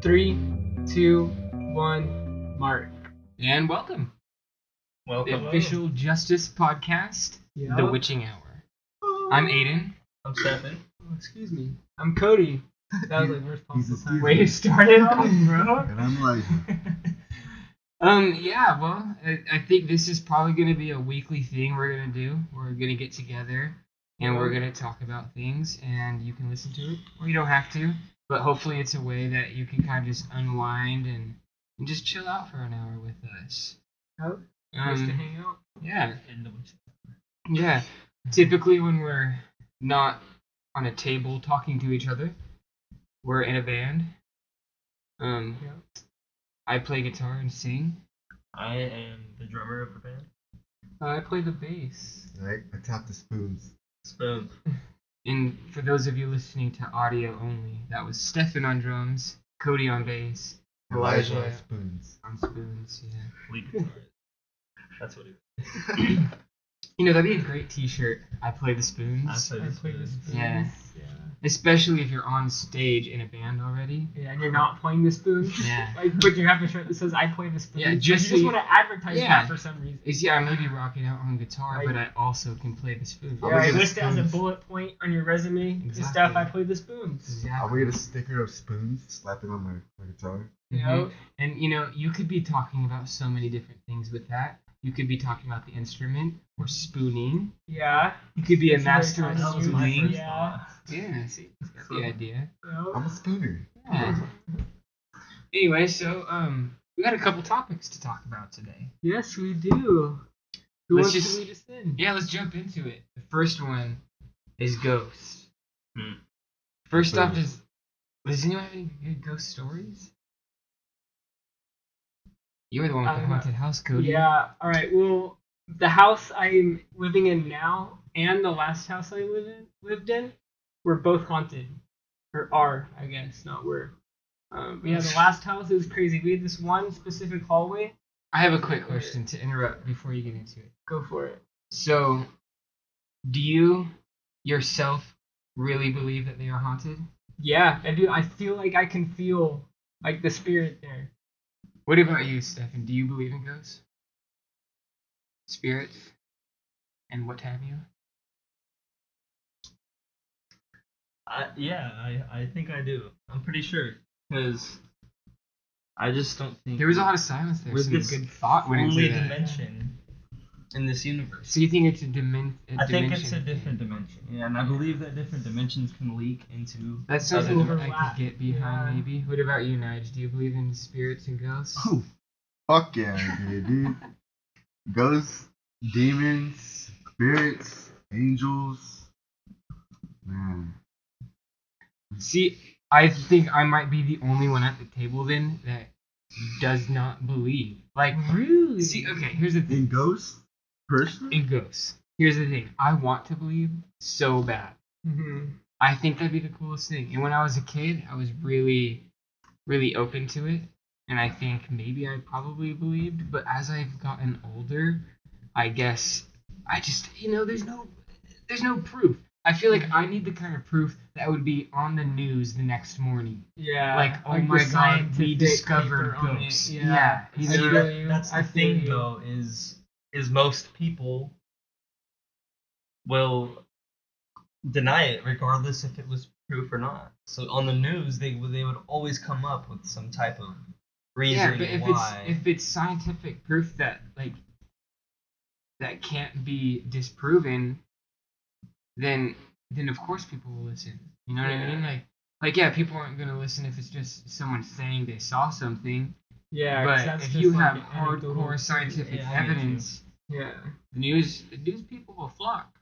3, 2, 1, mark. And welcome. The official Justis podcast, Yep. The Witching Hour. I'm Aiden. I'm Stephen. Oh, excuse me. I'm Cody. That was like worst possible time. Way to start it off, bro. And I'm like, Yeah, well, I think this is probably going to be a weekly thing we're going to do. We're going to get together and we're going to talk about things, and you can listen to it, or you don't have to, but hopefully it's a way that you can kind of just unwind and just chill out for an hour with us. Oh, nice to hang out. Yeah. Yeah. Typically when we're not on a table talking to each other, we're in a band. I play guitar and sing. I am the drummer of the band. I play the bass. I tap the spoons. Spoon. And for those of you listening to audio only, that was Stefan on drums, Cody on bass, Elijah Elijah spoons. on spoons. Yeah. Lead guitar. That's what it is. You know, that'd be a great t-shirt. I play the spoons. I play the spoons. Yeah. Especially if you're on stage in a band already. Yeah, and you're not playing the spoons. Yeah. But you have a shirt that says "I play the spoons." Yeah, You just just so want to advertise yeah. that for some reason. I may be rocking out on guitar, Right. but I also can play the spoons. Yeah, get a list it as a spoons. bullet point on your resume. Exactly. The stuff I play the spoons. Exactly. I will get a sticker of spoons, slap it on my guitar. You know? And you could be talking about so many different things with that. You could be talking about the instrument or spooning. Yeah. You could be a It's master very of fun. That was my spooning. first Yeah. thought. Yeah, see, that's got the idea. You know? I'm a spooner. Yeah. Anyway, so we got a couple topics to talk about today. Yes, we do. Who Let's wants just- to lead us in? Yeah, let's jump into it. The first one is ghosts. Hmm. First off, does anyone have any good ghost stories? You were the one with the haunted house, Cody. Yeah. All right. Well, the house I'm living in now and the last house I lived in were both haunted, or are, I guess, not were. But yeah, the last house, it was crazy. We had this one specific hallway. I have a quick question to interrupt before you get into it. Go for it. So, do you yourself really believe that they are haunted? Yeah, I do. I feel like I can feel like the spirit there. What about you, Stefan? Do you believe in ghosts? Spirits? And what have you? I think I do. I'm pretty sure. Because I just don't think There was a lot of silence there. We're Some this good thought went into only that. dimension in this universe. So you think it's a I think it's a dimension? different dimension. Yeah, and I believe that different dimensions can leak into That's other something I overlap. could get behind, Yeah. maybe. What about you, Nige? Do you believe in spirits and ghosts? Oh, fuck yeah, I do, dude. Ghosts, demons, spirits, angels. Man. See, I think I might be the only one at the table then that does not believe. Like, Really? see, okay, here's the thing. In ghosts? Personally? In ghosts. Here's the thing. I want to believe so bad. Mm-hmm. I think that'd be the coolest thing. And when I was a kid, I was really, really open to it. And I think maybe I probably believed. But as I've gotten older, I guess I just, there's no proof. I feel like I need the kind of proof that would be on the news the next morning. Yeah. Like, oh the my god, we scientific discovered paper on it. ghosts. Yeah. you I know, feel you. That's I the feel thing, you. though, is most people will deny it regardless if it was proof or not. So on the news, they would always come up with some type of yeah, reason but why. if it's scientific proof that that can't be disproven, then of course people will listen. You know what I mean? Like yeah, people aren't gonna listen if it's just someone saying they saw something. Yeah. 'cause But that's if just you like have an anecdotal hardcore thing. scientific Yeah, I get you. evidence, Yeah. the news people will flock.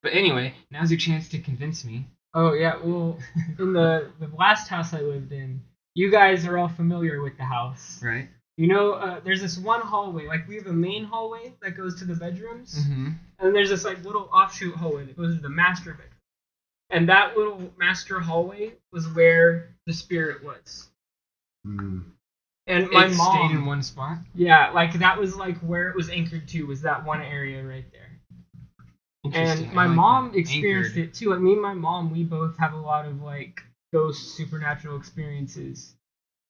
But anyway, now's your chance to convince me. Oh yeah. Well, in the last house I lived in, you guys are all familiar with the house. Right? There's this one hallway. Like we have a main hallway that goes to the bedrooms, Mm-hmm. and then there's this like little offshoot hallway that goes to the master bedroom. And that little master hallway was where the spirit was. Mm. And my It mom stayed in one spot. Yeah, like that was like where it was anchored to, was that one area right there. Interesting. And my I like mom that. experienced Anchored. it too. Like me and my mom, we both have a lot of like ghost supernatural experiences.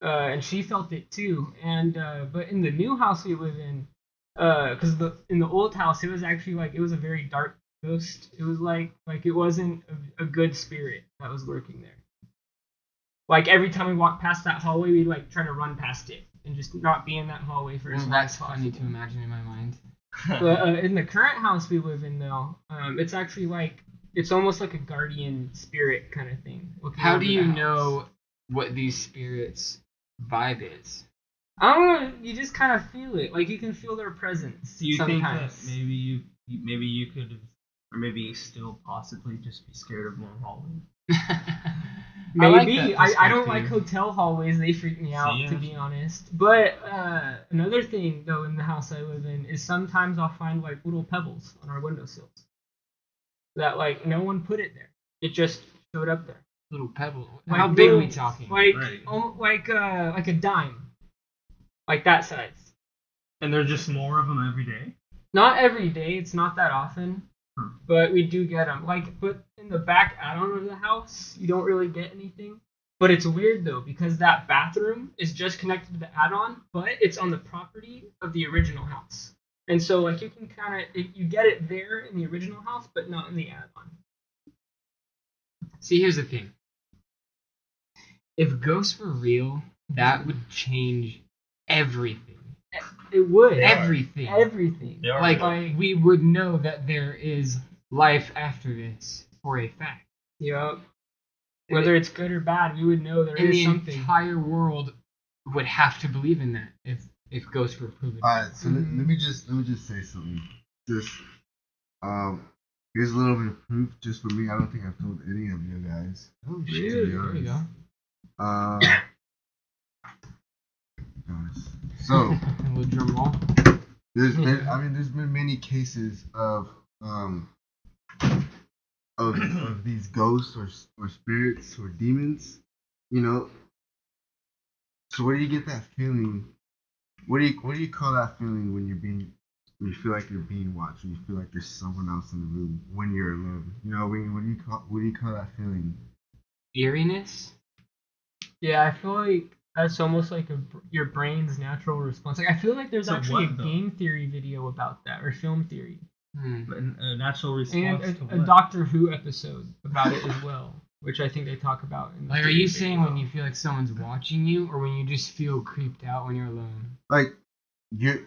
and she felt it too. And but in the new house we live in, because in the old house it was actually like it was a very dark ghost. It was like it wasn't a good spirit that was lurking there. Like every time we walked past that hallway, we'd like try to run past it and just not be in that hallway for as Well, long that's as funny to possible. imagine in my mind. But in the current house we live in, though, it's actually like it's almost like a guardian spirit kind of thing. looking How over do the you house. know what these spirits' vibe is? I don't know. You just kind of feel it. Like you can feel their presence. Do you sometimes. think that maybe you could, or maybe you still possibly just be scared of long hallways? Maybe. that I don't like perspective. hotel hallways. They freak me out, See, to be honest. But another thing, though, in the house I live in is sometimes I'll find like little pebbles on our windowsills that like no one put it there. It just showed up there. Little pebble. Like How big are we little- talking? Like Right. like a dime, like that size. And there's just more of them every day. Not every day. It's not that often, but we do get them. Like, but in the back add-on of the house, you don't really get anything. But it's weird though because that bathroom is just connected to the add-on, but it's on the property of the original house. And so like you can kind of you get it there in the original house, but not in the add-on. See, here's the thing. If ghosts were real, that would change everything. It would. They are. Everything. Everything. They are Like, real. we would know that there is life after this for a fact. Yep. Whether it's good or bad, we would know there And is the something. entire world would have to believe in that if ghosts were proven. Alright, so let me just say something. Just here's a little bit of proof just for me. I don't think I've told any of you guys. Oh, to shit. be There you go. honest. Gosh. So A little drum roll. there's been many cases of these ghosts or spirits or demons, you know. So where do you get that feeling? What do you call that feeling when when you feel like you're being watched, when you feel like there's someone else in the room when you're alone? You know, what do you call that feeling? Eeriness? Yeah, I feel like that's almost like your brain's natural response. Like I feel like there's So actually what, a though? game theory video about that, or film theory, But a natural and response to a what? Doctor Who episode about it as well, which I think they talk about. In the Like, are theory you video. saying when you feel like someone's watching you, or when you just feel creeped out when you're alone? Like you're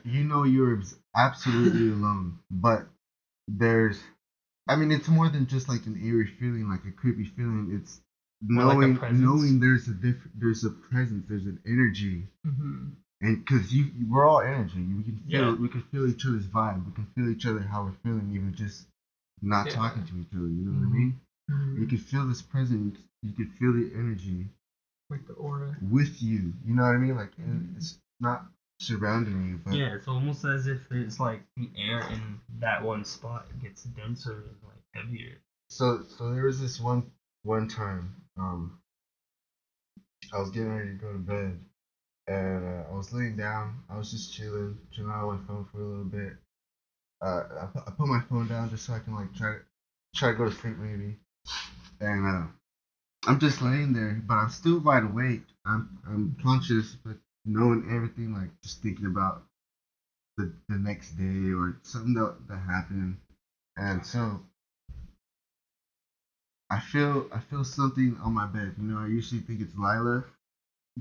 absolutely alone, but it's more than just like an eerie feeling, like a creepy feeling. It's More like a knowing presence? there's a presence, there's an energy, Mhm. and because we're all energy, Yeah. we can feel each other's vibe, we can feel each other how we're feeling, even just not Yeah. talking to each other. You know what I mean? Mhm. You can feel this presence, you can feel the energy Like the aura. with you. You know what I mean? Like it's not surrounding you, but Yeah, it's almost as if it's like the air in that one spot gets denser and like heavier. So there was this one time, I was getting ready to go to bed, and I was laying down. I was just chilling on my phone for a little bit. I put my phone down just so I can like try to go to sleep maybe, and I'm just laying there, but I'm still wide awake. I'm conscious, but knowing everything, like just thinking about the next day or something that happened, and so I feel something on my bed. You know, I usually think it's Lila,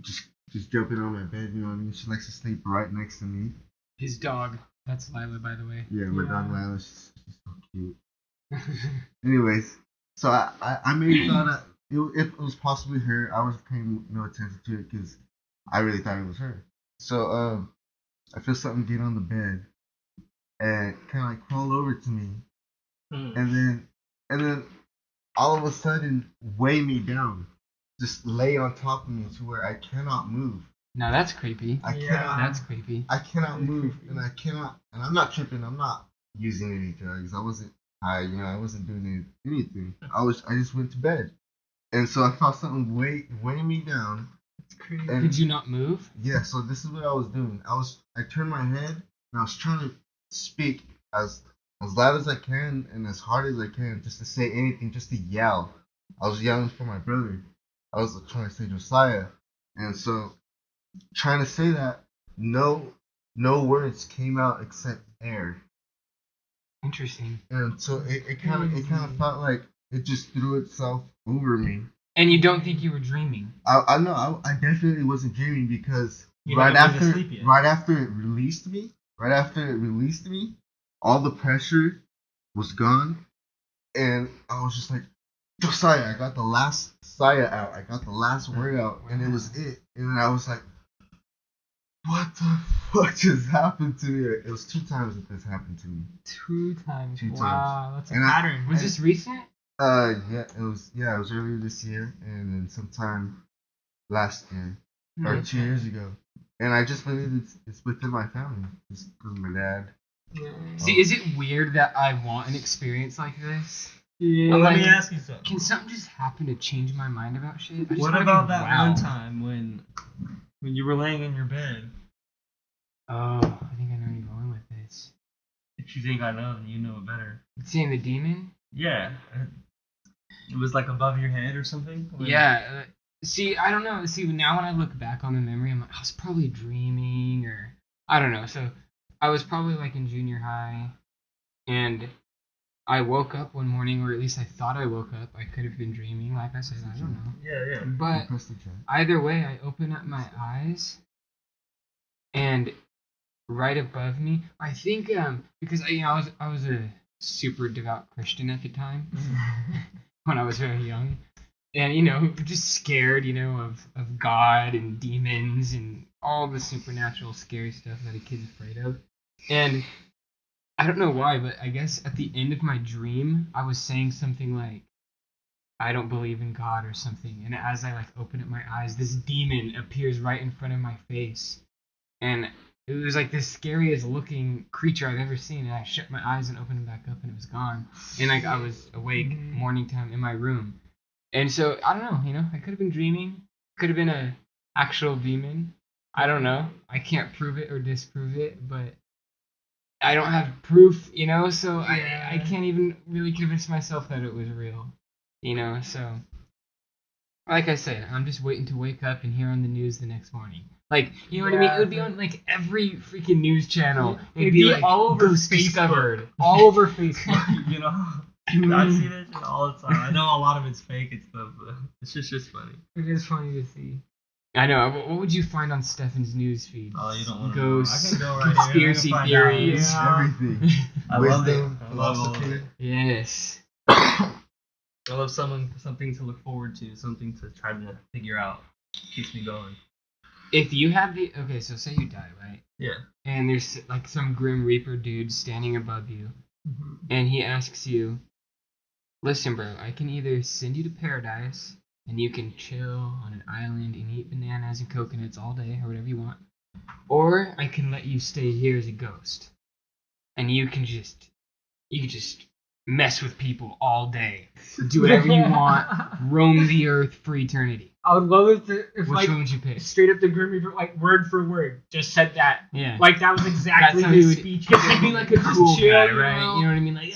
just jumping on my bed. You know what I mean? She likes to sleep right next to me. His dog. That's Lila, by the way. Yeah, my dog Yeah. Lila, she's so cute. Anyways, so I maybe thought that if it was possibly her, I was paying no attention to it because I really thought it was her. So I feel something get on the bed and kind of like crawl over to me, and then all of a sudden weigh me down, just lay on top of me to where I cannot move. Now that's creepy. Yeah. That's creepy. I cannot Very move, creepy. and I cannot, and I'm not tripping. I'm not using any drugs. I wasn't high. You know, I wasn't doing anything. I just went to bed, and so I felt something weigh me down. It's crazy. And Did you not move? yeah, so this is what I was doing. I turned my head and I was trying to speak as loud as I can and as hard as I can, just to say anything, just to yell. I was yelling for my brother. I was trying to say Josiah, and so trying to say that no words came out except air. Interesting. And so it kind of felt like it just threw itself over me. And you don't think you were dreaming? I know I definitely wasn't dreaming because You right haven't been to after sleep yet. right after it released me, all the pressure was gone, and I was just like, Josiah, I got the last Saya out, I got the last word out, and it was it. And then I was like, what the fuck just happened to me? It was 2 times that this happened to me. 2 times. 2 times. Wow, that's a And pattern. Was this recent? Yeah, it was earlier this year, and then sometime last year or 2 years ago. And I just believe it's within my family. Just because my dad. See, is it weird that I want an experience like this? Yeah. Well, let Like, me ask you something. Can something just happen to change my mind about shit? I just What wanna about be that wowed. one time when you were laying in your bed? Oh, I think I know where you're going with this. If you think I know, then you know it better. Seeing the demon? Yeah. It was like above your head or something? Yeah. See, I don't know. See, now when I look back on the memory, I'm like, I was probably dreaming, or I don't know. So I was probably like in junior high, and I woke up one morning, or at least I thought I woke up. I could have been dreaming, like I said, I don't know. Yeah. But Press the chat. either way, I open up my eyes, and right above me, I think because I was a super devout Christian at the time when I was very young, and just scared, of God and demons and all the supernatural scary stuff that a kid's afraid of. And I don't know why, but I guess at the end of my dream, I was saying something like, I don't believe in God or something. And as I open up my eyes, this demon appears right in front of my face. And it was like the scariest looking creature I've ever seen. And I shut my eyes and opened them back up and it was gone. And I was awake morning time in my room. And so I don't know, I could have been dreaming. Could have been a actual demon. I don't know. I can't prove it or disprove it, but I don't have proof, so I can't even really convince myself that it was real. So like I said, I'm just waiting to wake up and hear on the news the next morning. You know what I mean? It would be on every freaking news channel. It'd be all over ghost Facebook. discovered. All over Facebook. I see that shit all the time. I know a lot of it's fake and stuff, but it's just funny. It is funny to see. I know. What would you find on Stefan's news feed? Oh, you don't want to Ghosts, I can go right conspiracy here. theories. Everything. I love it. Wisdom, I love all of philosophy. it. Yes. I love something to look forward to, something to try to figure out. Keeps me going. If you have so say you die, right? Yeah. And there's some Grim Reaper dude standing above you, and he asks you, listen, bro, I can either send you to paradise, and you can chill on an island and eat bananas and coconuts all day, or whatever you want, or I can let you stay here as a ghost, and you can just mess with people all day, do whatever you want, roam the earth for eternity. I would love it if Which one would you pick? straight up the Grim Reaper, word for word, just said that. Yeah. That was exactly That's how his he would- speech. He'd be like a cool Chill, guy, you right? know? You know what I mean?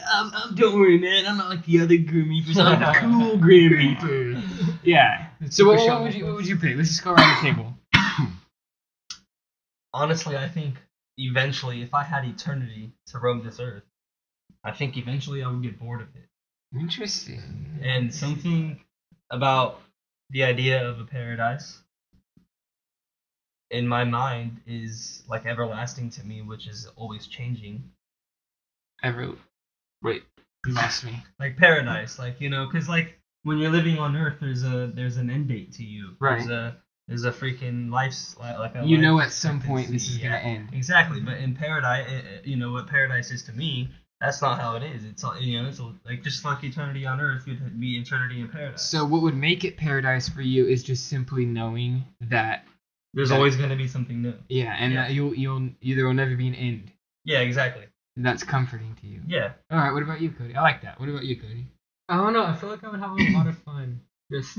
Don't worry, man. I'm not like the other Grim Reapers. I'm the cool Grim Reaper. Yeah. So what would you pick? Let's just go around the table. Honestly, I think eventually, if I had eternity to roam this earth, I think eventually I would get bored of it. Interesting. And something about the idea of a paradise in my mind is everlasting to me, which is always changing. Wait, you lost me. Like paradise, because when you're living on Earth, there's an end date to you. Right. There's a freaking life At some point this is gonna end. Exactly, but in paradise, what paradise is to me, that's not how it is. It's just like eternity on Earth would be eternity in paradise. So what would make it paradise for you is just simply knowing that There's always going to be something new. Yeah, and that there will never be an end. Yeah, exactly. And that's comforting to you. Yeah. All right. What about you, Cody? I like that. What about you, Cody? I don't know. I feel like I would have a lot of fun just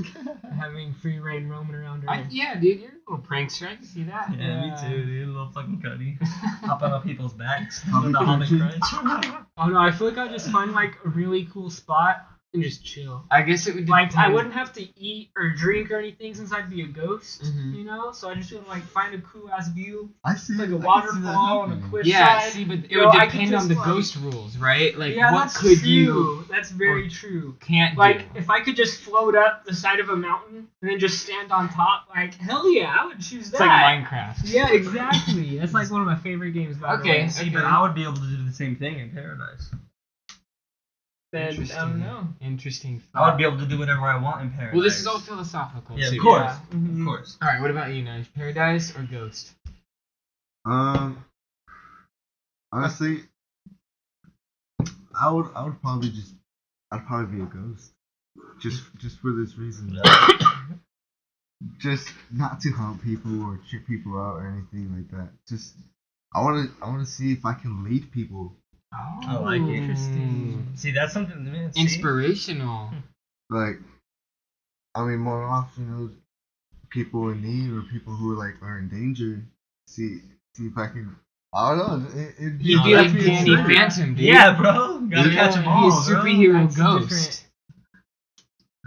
having free reign roaming around Earth. Yeah, dude, you're a little prankster. I can see that. Yeah, me too, dude. A little fucking Cuddy. Hopping on people's backs. Hopping Doing the on Hobbit people's- crunch. Oh no, I feel like I would just find a really cool spot and just chill. I guess it would Like, depend. I wouldn't have to eat or drink or anything since I'd be a ghost, Mhm. you know? So I just would, like, find a cool-ass view, I see like it. a I can see that waterfall on a happening. cliff Yeah, side. see, but it Bro, would I could depend just, on the like- ghost rules, right? Like, Yeah, what that's could true. you That's very true. can't Like, do? if I could just float up the side of a mountain and then just stand on top, like, hell yeah, I would choose that. It's like Minecraft. Yeah, exactly. That's like one of my favorite games. By the Okay. way. See, but I would be able to do the same thing in paradise. Then I don't know. Interesting. I would be able to do whatever I want in paradise. Well, this is all philosophical. Yeah, too. of course. Yeah. Mhm. Of course. All right. What about you, Nige? Paradise or ghost? Honestly, I'd probably be a ghost, just for this reason. Just not to haunt people or trip people out or anything like that. Just I wanna see if I can lead people. Oh, I like it. Interesting. See, that's something. Man, see? Inspirational. Like, I mean, more often, people in need or people who are in danger. See if I can. I don't know. It'd He'd be that's like pretty Danny cool. Phantom, dude. Yeah, bro. Gotta Yeah, catch them all. He's a bro. superhero That's ghost. different.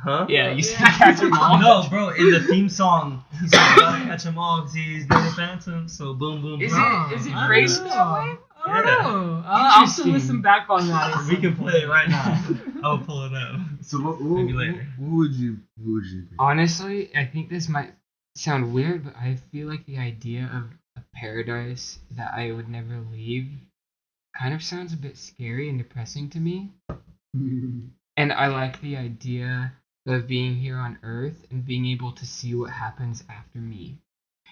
Huh? Yeah, you said Yeah. catch 'em all. No, bro. In the theme song, he's like, gotta catch them all because he's Danny Phantom. So boom, boom, Is boom. it I phrased don't that know. way? I don't Yeah. know. I'll have to Interesting. listen back on that. at We some can play it point. right now. I'll pull it up. So Maybe later. what would you be? Honestly, I think this might sound weird, but I feel like the idea of a paradise that I would never leave kind of sounds a bit scary and depressing to me. And I like the idea of being here on Earth and being able to see what happens after me.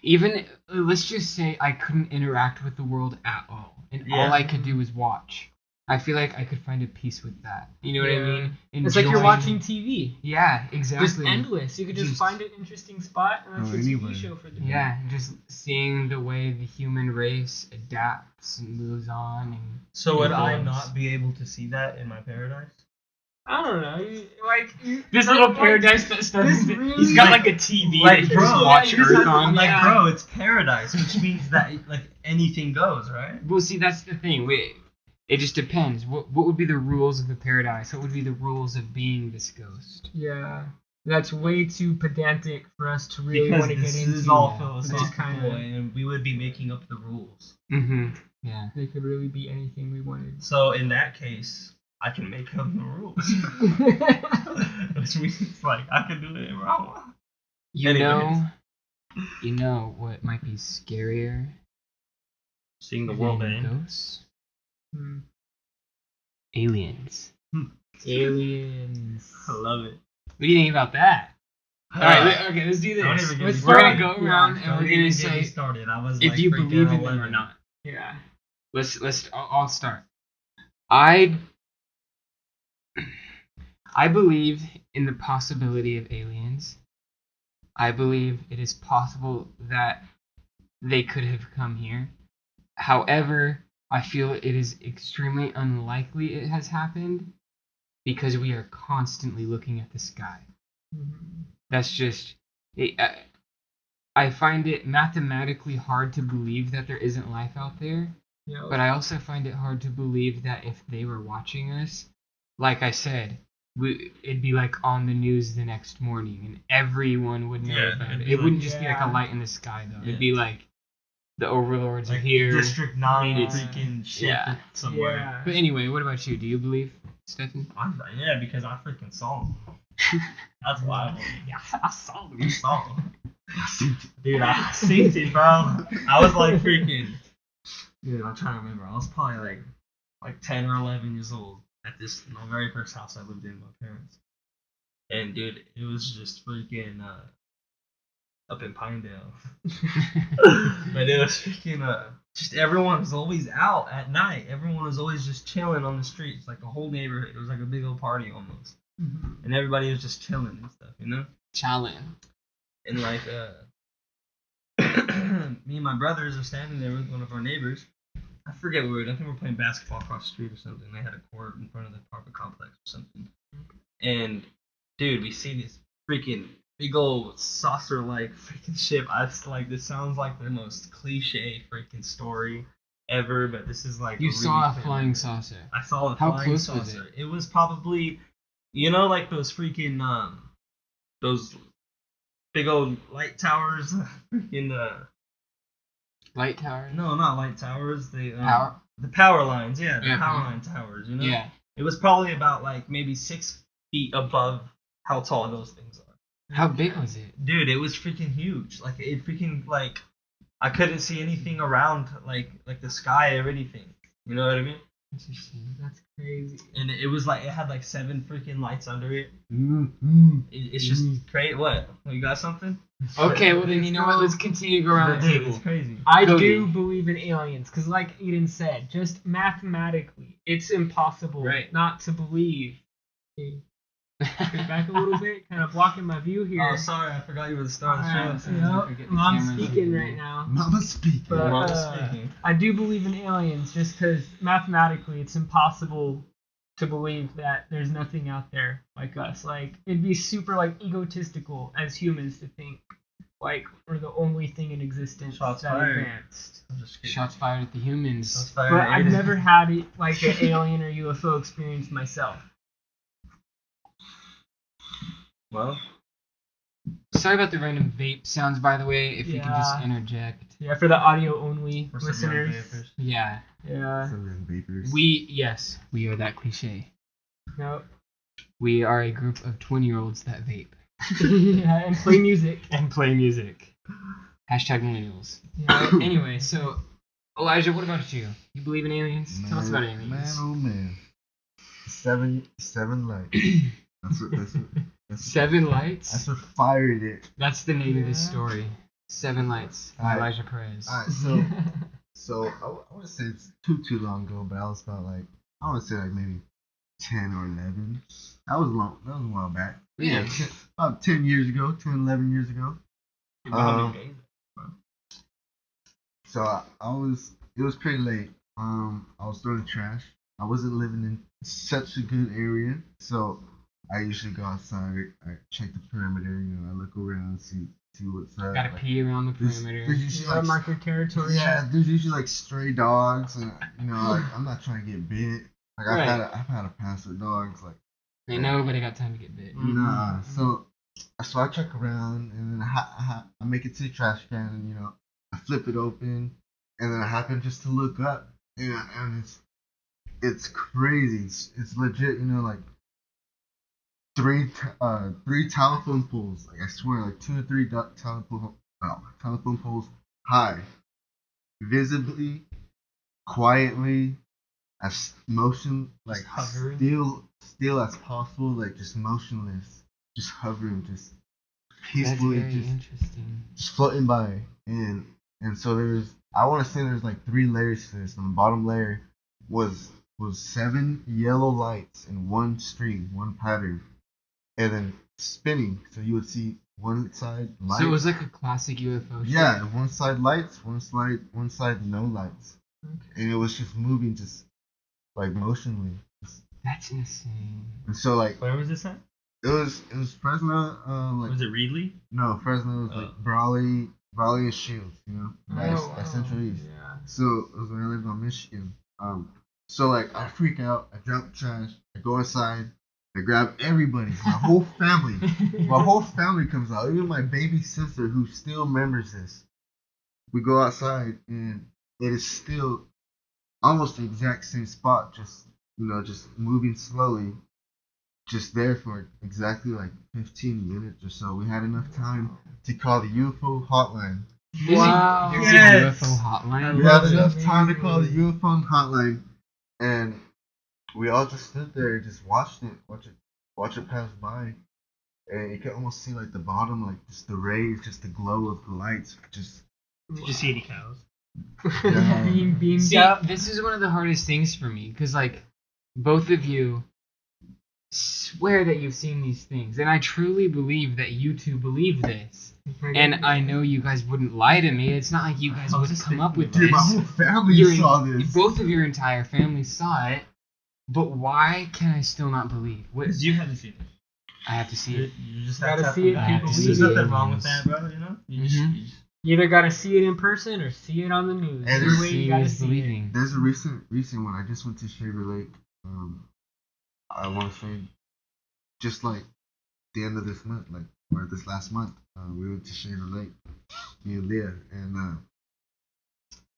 Even, let's just say I couldn't interact with the world at all, and Yeah. all I could do was watch. I feel like I could find a peace with that. You know what I Yeah. mean? It's like you're Enjoying- watching TV. Yeah, exactly. Just endless. You could just find an interesting spot and that's your anywhere. TV show for the day. Yeah, just seeing the way the human race adapts and moves on. And So would I evolves. not be able to see that in my paradise? I don't know. This like, little paradise that starts. this really- He's got Like- like a TV like, that you bro, just watch yeah, you just Earth have to- on. Like, Yeah. bro, it's paradise, which means that like anything goes, right? Well, see, that's the thing. It just depends. What would be the rules of the paradise? What would be the rules of being this ghost? Yeah. That's way too pedantic for us to really Because want to get this into. is all Just philosophical, kinda- and we would be making up the rules. Mm-hmm. Yeah. They could really be anything we wanted. So in that case, I can make up the rules, which means like I can do whatever I want. You know what might be scarier Seeing the than world end. ghosts? Hmm. Aliens. Aliens. I love it. What do you think about that? All right, okay, let's do Don't this. even get Let's, me we're gonna started. go around Yeah, and we're Don't gonna even get me say started. I was if like you freaking believe in them 11. or not. Yeah. I'll start. I believe in the possibility of aliens. I believe it is possible that they could have come here. However, I feel it is extremely unlikely it has happened because we are constantly looking at the sky. That's just I find it mathematically hard to believe that there isn't life out there. Yeah. But I also find it hard to believe that if they were watching us, like I said, it'd be like on the news the next morning and everyone would know Yeah, about it'd it. be It like- wouldn't just be like a Yeah. light in the sky though. Yeah. It'd be like the overlords are Like here. District 9 Yeah. freaking shit Yeah. somewhere. Yeah. But anyway, what about you? Do you believe, Stefan? Yeah, because I freaking saw him. That's why I believe. Yeah, I saw You saw him. Dude, I seen it, bro. I was like freaking. Dude, I'm trying to remember. I was probably like 10 or 11 years old at my very first house I lived in with my parents. And dude, it was just freaking up in Pinedale. But it was freaking just everyone was always out at night. Everyone was always just chilling on the streets, like the whole neighborhood. It was like a big old party almost, and everybody was just chilling and stuff, you know. Challenge. And like me and my brothers are standing there with one of our neighbors. I forget what we were doing. I think we were playing basketball across the street or something. They had a court in front of the apartment complex or something. And dude, we see this freaking big old saucer-like freaking ship. I was like, this sounds like the most cliche freaking story ever, but this is like You a saw really a famous- flying saucer. I saw a How flying close was saucer. It was probably You know, like those freaking those big old light towers in the Light tower. no, not light towers. Power. The power lines. Yeah, the Yeah, power power. line towers. You know. Yeah. It was probably about like maybe 6 feet above how tall those things are. How big was it? Dude, it was freaking huge. Like it freaking like I couldn't see anything around like the sky or anything. You know what I mean? Interesting. That's crazy. And it was like it had like 7 freaking lights under it. Mm-hmm. It's just crazy. What? You got something? Okay, well then you know what? Let's continue to go around the Dude, table. it's crazy. I Cody. do believe in aliens because, like Eden said, just mathematically, it's impossible Right. not to believe. Okay. Get back a little bit, kind of blocking my view here. Oh, sorry, I forgot you were the star of the Alright, show. Sometimes I forget the Mom's cameras speaking on. right now. Mama speaking. But Mama's speaking. I do believe in aliens just because mathematically it's impossible to believe that there's nothing out there like us. Like, it'd be super, like, egotistical as humans to think, like, we're the only thing in existence Shots that fired. advanced. I'm just kidding. Shots fired at the humans. Shots fired But at I've Aiden. never had, like, an alien or UFO experience myself. Well, Sorry about the random vape sounds, by the way. If you could just Yeah. interject. Yeah, for the audio-only for some young listeners. vapors. Yeah. Yeah. Some young vapors. Yes, we are that cliche. No. We are a group of 20-year-olds that vape Yeah, and play music. and play music. Hashtag millennials. Yeah. Anyway, so Elijah, what about you? You believe in aliens? Tell us about aliens. Man, oh man. Seven lights. That's 7 lights. what fired it. That's the name of this Yeah. story. 7 lights. Alright. Elijah Perez. Alright, so I want to say it's too long ago, but I was about like I want to say like maybe 10 or 11. That was a while back. Yeah. About 10 years ago, 10, 11 years ago. How many days? So it was pretty late. I was throwing trash. I wasn't living in such a good area, so I usually go outside. I check the perimeter. You know, I look around, see what's up. Gotta like, pee around the there's perimeter. usually You gotta mark your territory. yeah, there's usually like stray dogs, and you know, like I'm not trying to get bit. Like Right. I've had a pass with dogs. Like Ain't nobody got time to get bit. nah. So I check around, and then I make it to the trash can, and you know, I flip it open, and then I happen just to look up, and it's crazy. It's legit. You know, like three telephone poles. Like I swear, like 2 or 3 telephone poles high, visibly, quietly, as like hovering? still as possible, like just motionless, just hovering, just That's peacefully, very just interesting. floating by. And so I want to say there's like 3 layers to this. And the bottom layer was 7 yellow lights in one string, one pattern, and then spinning. So you would see one side lights. So it was like a classic UFO show. yeah, one side lights, one side no lights, and it was just moving, just like motionless. That's insane. And so like Where was this at? it was Fresno, like Was it Reedley? no Fresno was like Brawley and Shields, you know, that's Central East. Yeah. So it was when I lived on Michigan. So like I freak out, I drop the trash, I go inside, I grab everybody, my whole family. My whole family comes out, even my baby sister who still remembers this. We go outside and it is still almost the exact same spot, just just moving slowly, just there for exactly like 15 minutes or so. We had enough time to call the UFO hotline. Wow. There's Yes. a UFO hotline. We had enough time to call the UFO hotline, and we all just stood there and just watched it pass by, and you could almost see like the bottom, like just the rays, just the glow of the lights, just Did you see any cows? Yeah. Being beamed See, up. this is one of the hardest things for me because, like, both of you swear that you've seen these things, and I truly believe that you two believe this. And I know you guys wouldn't lie to me. It's not like you guys I would was just come up with dude, my this. whole family Your- saw this. Both of your entire family saw it, but why can I still not believe? What, Because you haven't seen it. I have to see it. You just Gotta have to see it, have to faith. believe There's it. nothing wrong with that, bro. You know. You just, Mhm. you just- You either gotta see it in person or see it on the news. And Either way, you Seeing gotta is see it. believing. There's a recent one. I just went to Shaver Lake. I want to say just like the end of this month, like or this last month, we went to Shaver Lake, me and Leah, and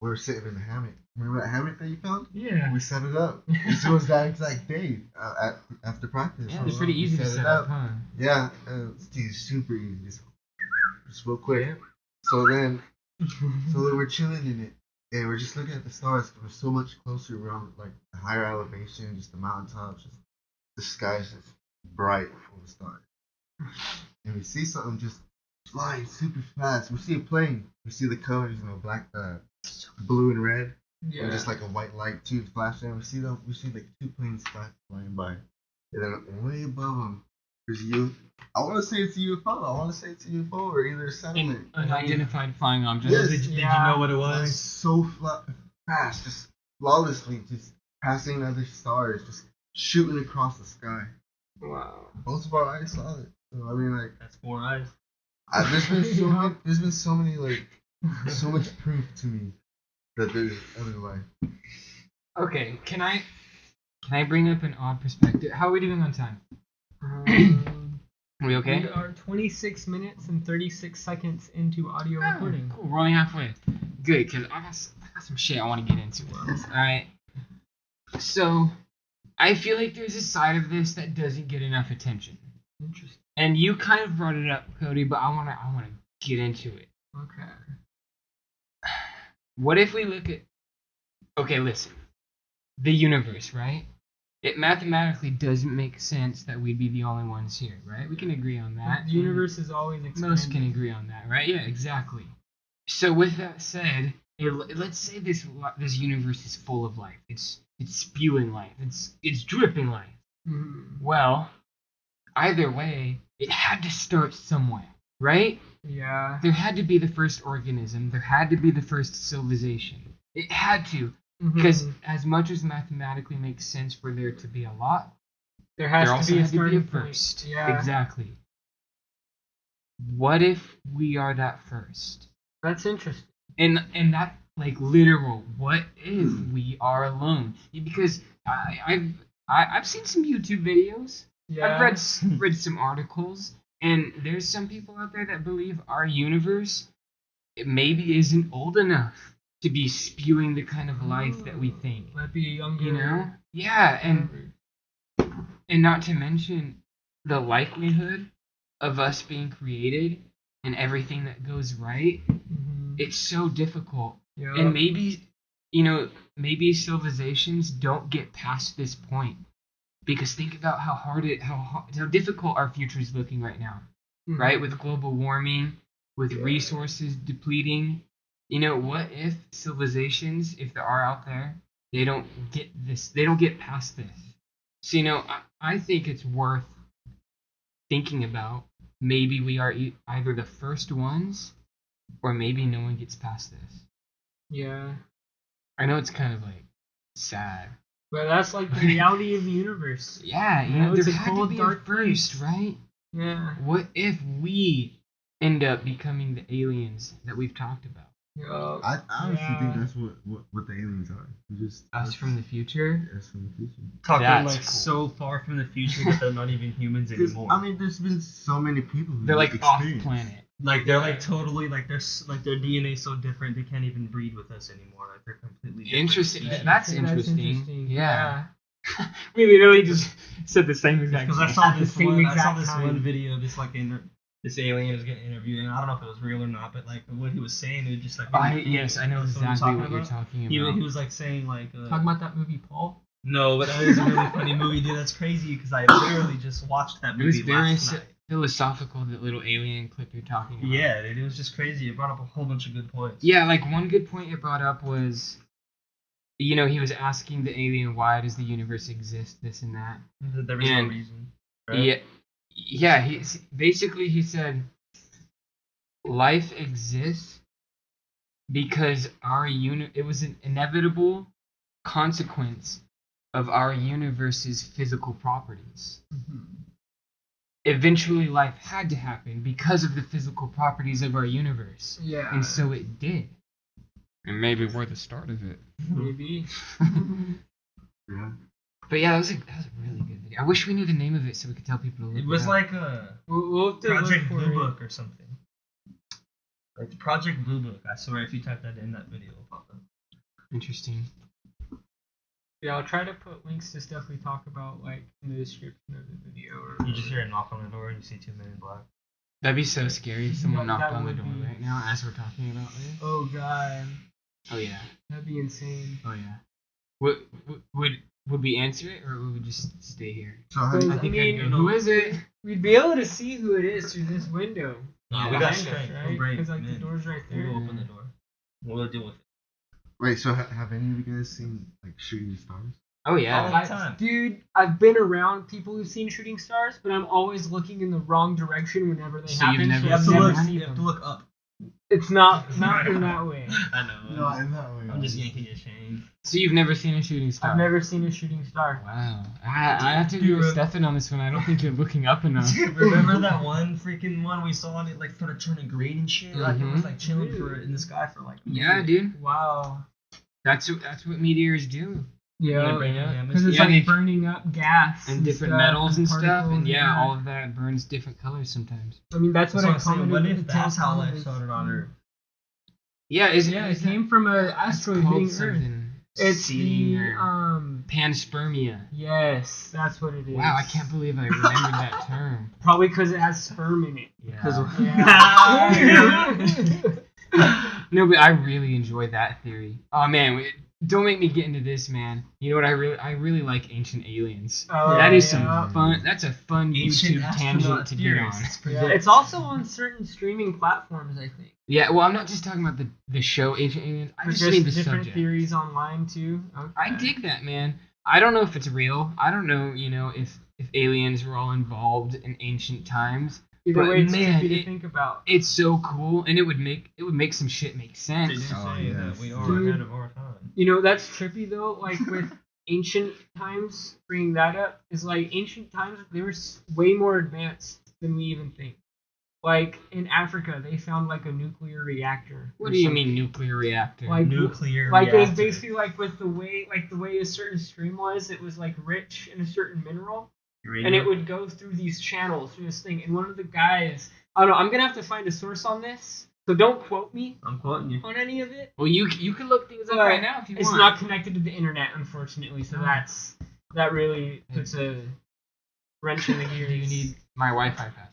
we were sitting in a hammock. Remember that hammock that you found? Yeah. We set it up. This was that exact day after practice. Yeah, it's pretty We easy to set up, huh? Yeah, it's super easy. Just real quick. So then we're chilling in it, and we're just looking at the stars. We're so much closer. We're on like a higher elevation, just the mountaintops. Just the sky's just bright full of stars. And we see something just flying super fast. We see a plane. We see the colors, black, blue and red. Yeah. And just like a white light too flashing. We see like two planes flying by, and then way above them, there's I want to say it's a UFO. Or either a satellite. Unidentified flying object. Yes. Did you know what it Flying was? so fast, just flawlessly, just passing other stars, just shooting across the sky. Wow. Both of our eyes saw it. So I mean, like, That's 4 eyes. there's been so many like so much proof to me that there's other life. Okay, can I bring up an odd perspective? How are we doing on time? Are we okay? We are 26 minutes and 36 seconds into audio recording. Cool, we're only halfway. Good, because I got some shit I want to get into. Alright. So, I feel like there's a side of this that doesn't get enough attention. Interesting. And you kind of brought it up, Cody, but I wanna get into it. Okay. What if we look at... Okay, listen. The universe, right? It mathematically doesn't make sense that we'd be the only ones here, right? We can agree on that. The universe is always expanding. Most can agree on that, right? Yeah, exactly. So with that said, let's say this universe is full of life. It's spewing life. It's dripping life. Mhm. Well, either way, it had to start somewhere, right? Yeah. There had to be the first organism. There had to be the first civilization. It had to. Because as much as mathematically makes sense for there to be a lot, there has there to also be a has to be a starting first. point. Yeah. Exactly. What if we are that first? That's interesting. And that like literal. What if we are alone? Because I've seen some YouTube videos. Yeah. I've read some articles, and there's some people out there that believe our universe maybe isn't old enough to be spewing the kind of life that we think. Might be younger. You know? Yeah, and not to mention the likelihood of us being created and everything that goes right. Mhm. It's so difficult. Yeah. And maybe civilizations don't get past this point. Because think about how difficult our future is looking right now. Mhm. Right? With global warming, with resources depleting. What if civilizations, if there are out there, they don't get this, they don't get past this. So, I think it's worth thinking about. Maybe we are either the first ones, or maybe no one gets past this. Yeah. I know it's kind of like sad. But that's like the reality of the universe. Yeah, it's there a had to cold, be dark a first, place. right? Yeah. What if we end up becoming the aliens that we've talked about? Yeah. I honestly think that's what the aliens are. Us from the future? Us from the future. Talking That's like cool. so far from the future that they're not even humans anymore. I mean, there's been so many people who They're like off experience. planet. Like they're like totally like their DNA so different they can't even breed with us anymore. Like they're completely different Interesting. species. That's interesting. Yeah. We literally just said the same exact Because I thing. saw At the this same one. I saw exact this time. one video. This alien was getting interviewed, and I don't know if it was real or not, but like what he was saying, it was just like. Yes, I know That's what I'm exactly talking what you're about. talking He about. was like saying like. Talking about that movie, Paul? No, but that is a really funny movie, dude. That's crazy because I literally just watched that It was movie very last night. philosophical, that little alien clip you're talking about. Yeah, dude, it was just crazy. It brought up a whole bunch of good points. Yeah, like one good point it brought up was, he was asking the alien, why does the universe exist, this and that. There was no And- reason. Right? Yeah. He said, life exists because it was an inevitable consequence of our universe's physical properties. Eventually, life had to happen because of the physical properties of our universe. Yeah. And so it did. And maybe we're the start of it. Maybe. Yeah. But yeah, that was a really good video. I wish we knew the name of it so we could tell people to look It was up. like a We'll have to Project look for Blue it. Book or something. Like the Project Blue Book. I swear, if you type that in, that video will pop up. Interesting. Yeah, I'll try to put links to stuff we talk about, like, in the description of the video. Or You just hear a knock on the door and you see 2 men in black. That'd be so scary if someone That knocked on the would door be- right now as we're talking about this. Oh, God. Oh yeah. That'd be insane. Oh yeah. Would we answer it or would we just stay here? So how Because, do I you, think mean, I'd go, who is it? we'd be able to see who it is through this window. No, Yeah, we got behind us, strength. right? We're brave Because, like, the men. door's right there. We'll open the door. We'll deal with it. wait, so have any of you guys seen like shooting stars? Oh yeah. All the time. Dude, I've been around people who've seen shooting stars, but I'm always looking in the wrong direction whenever they So you've happen. never You have I've to seen never look. them? seen You have to them. look up. It's not in that way. I know. No, in that way. I'm just yanking your chain. So you've never seen a shooting star? I've never seen a shooting star. Wow. I have to agree with Stefan on this one. I don't think you're looking up enough. Remember that one freaking one we saw and it like started turning green and shit? Like it was like chilling for in the sky for like. Yeah, dude. Wow. That's what meteors do. Yeah, Yeah. because it's Yeah, they- like burning up gas And different stuff, metals and stuff, particles and yeah, that. all of that burns different colors sometimes. I mean, that's what So I I'm saying, commented. what in if the that's how comment life is- started on Earth? Yeah, Yeah, it came from an asteroid hitting Earth. something. It's Seeding the or panspermia. Yes, that's what it is. Wow, I can't believe I remembered that term. Probably because it has sperm in it. Yeah. No, but I really enjoy that theory. Oh man, don't make me get into this, man. You know what I really like ancient aliens. Oh, That is yeah. some fun. That's a fun Ancient YouTube tangent astronaut to get on. theorists. Yeah, it's also on certain streaming platforms, I think. Yeah, well, I'm not just talking about the show Ancient Aliens. I There's just mean the different subject. theories online too. Okay. I dig that, man. I don't know if it's real. I don't know, if aliens were all involved in ancient times. Either but way, it's man, trippy to it- think about. It's so cool, and it would make some shit make Did sense. you say Oh, that yes. we are Dude. ahead of our time? You know, that's trippy though. Like with ancient times, bringing that up is like ancient times. They were way more advanced than we even think. Like in Africa, they found like a nuclear reactor. What or do you something. mean nuclear reactor? Like Nuclear Like it was reactor. basically like with the way a certain stream was, it was like rich in a certain mineral, and it would go through these channels through this thing. And one of the guys, I don't know, I'm gonna have to find a source on this, so don't quote me I'm quoting you. on any of it. Well, you can look things up But right now if you it's want. not connected to the internet, unfortunately. So that really puts a wrench in the gears. Do you need my Wi-Fi pass?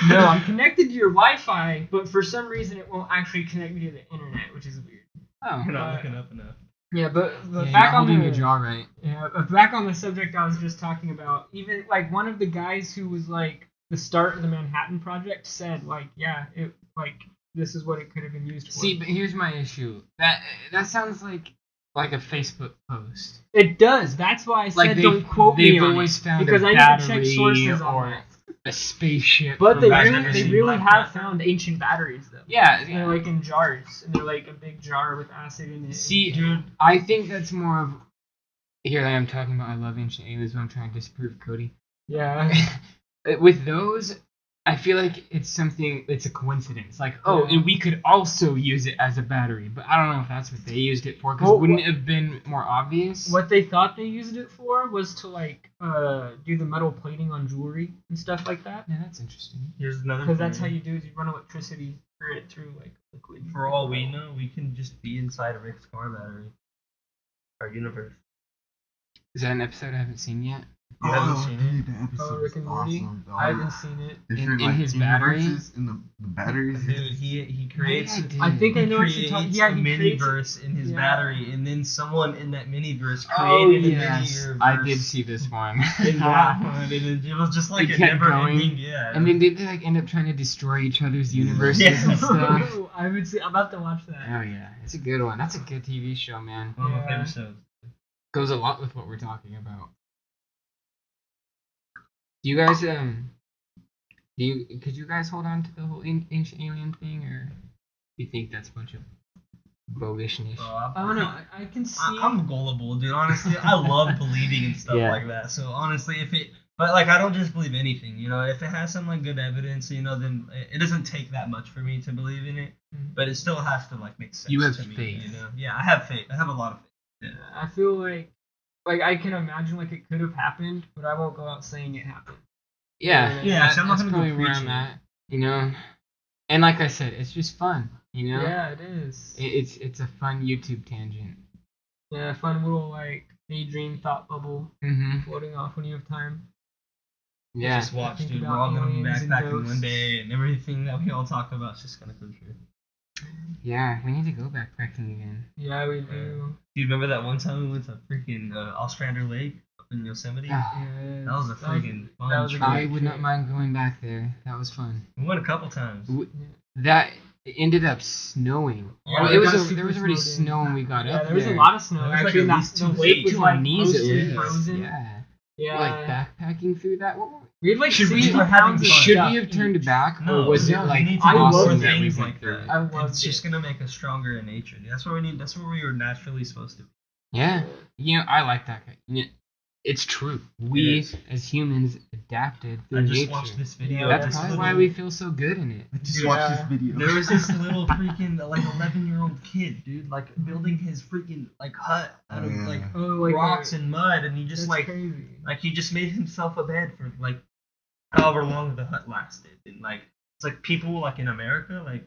No, I'm connected to your Wi-Fi, but for some reason it won't actually connect me to the internet, which is weird. Oh, You're not Uh, looking up enough. Yeah, but yeah, you're back not on holding the your jaw right. Yeah, but back on the subject I was just talking about, even like one of the guys who was like the start of the Manhattan Project said like, yeah, it like this is what it could have been used for. See, but here's my issue. That sounds like a Facebook post. It does. That's why I said Like don't quote me they've on always it, found because a I need to check battery sources on or that. a spaceship. But they from I've really, never they seen really Black have Panther. found ancient batteries though. Yeah, And they're like in jars, and they're like a big jar with acid in it. See, dude, I think that's more of. Here I am talking about I love ancient aliens, but I'm trying to disprove Cody. Yeah. With those, I feel like it's a coincidence. Like, oh, Yeah. and we could also use it as a battery, but I don't know if that's what they used it for, because Well, wouldn't it have been more obvious? What they thought they used it for was to like do the metal plating on jewelry and stuff like that. Yeah, that's interesting. Here's another. Because that's how theory. you do is you run electricity through like liquid. For all we know, we can just be inside of Rick's car battery. Our universe. Is that an episode I haven't seen yet? You haven't seen it? dude, the episode Rick was and Morty? awesome. I haven't seen it. Different, in his battery? universes in the batteries. Dude, he creates. Maybe I think I know what He you're talking. creates Yeah, a he mini creates. verse in his Yeah. battery, and then someone in that mini verse Oh, created a yes. mini I did see this one. in that one, and it was just like It a kept never going, ending. Yeah. And then they like end up trying to destroy each other's universes Yeah. and stuff. I would say I'm about to watch that. Oh yeah, it's a good one. That's a good TV show, man. one of my Yeah. favorite shows. Goes a lot with what we're talking about. Do you guys could you guys hold on to the whole ancient alien thing, or do you think that's a bunch of bogishness? Bro, I don't know. I can see. I'm gullible, dude. Honestly, I love believing in stuff Yeah. like that. So honestly, but like I don't just believe anything. You know, if it has some like good evidence, you know, then it doesn't take that much for me to believe in it. Mhm. But it still has to like make sense. You have to me, faith. you know? Yeah, I have faith. I have a lot of faith. I feel like like I can imagine like it could have happened, but I won't go out saying it happened. Yeah, Yeah, so I'm not that's gonna go probably where preaching. I'm at. You know, and like I said, it's just fun. You know, Yeah, it is. it's a fun YouTube tangent. Yeah, fun little like daydream thought bubble Mm-hmm. floating off when you have time. Yeah. Just watch, Think dude. We're about all gonna be aliens and backpacking one ghosts. day, and everything that we all talk about is just gonna come true. Yeah, we need to go backpacking again. Yeah, we do. Do you remember that one time we went to freaking Ostrander Lake up in Yosemite? Ah, Yeah, That was a freaking fun that was a trip. I great would not trip. mind going back there. That was fun. We went a couple times. That ended up snowing. Yeah, Well, it it was got there super was already snowed in. snow when we got Yeah, up there was there. a lot of snow. There was, like, Actually, at and least the 2 lake feet was To like our knees at mostly least. frozen. Yeah. Yeah. Like backpacking through that. We had like Should we- 60 we're having pounds of fun. Should stuff we have turned each. back, No, or was no, it we like need to I do love more awesome that we things went like through that. it? I loved It's just it. gonna make us stronger in nature, dude. That's what we need. That's where we were naturally supposed to be. Yeah, you know, I like that. It's true. We is. as humans adapted I through just nature. watched this video. Yeah, of That's this probably little- why we feel so good in it. I just Yeah. watched this video. There was this little freaking like 11-year-old kid, dude, like building his freaking like hut out of Yeah. like Oh, like rocks and mud, and he just that's like crazy. he just made himself a bed for like however long the hut lasted, and like it's like people like in America, like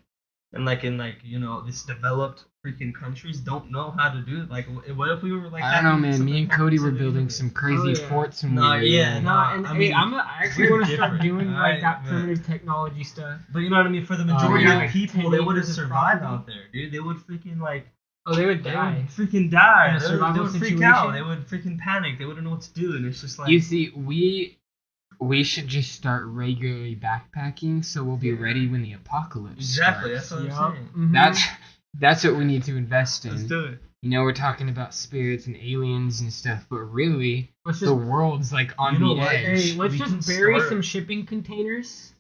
and like in like this developed freaking countries don't know how to do it. Like, what if we were like? I don't know, having man. Me something and Cody happen were to the building universe? some crazy yeah. forts when No, we were yeah, young. No, and I mean, I actually we're want to start different, doing like that but- primitive technology stuff. But you know what I mean? For the majority yeah. of people, 10 they would have acres of survived property. out there, dude. They would freaking like. Oh, they would They die. would freaking die. In a They would, survival freak situation? out. They would freaking panic. They wouldn't know what to do, and it's just like. You see, we should just start regularly backpacking, so we'll be ready when the apocalypse Exactly. starts. That's what I'm Yup. saying. Mhm. That's what we need to invest Let's in. do it. You know, we're talking about spirits and aliens and stuff, but really, Let's the just world's like on You know the what? edge. hey, let's we just can bury start- some shipping containers.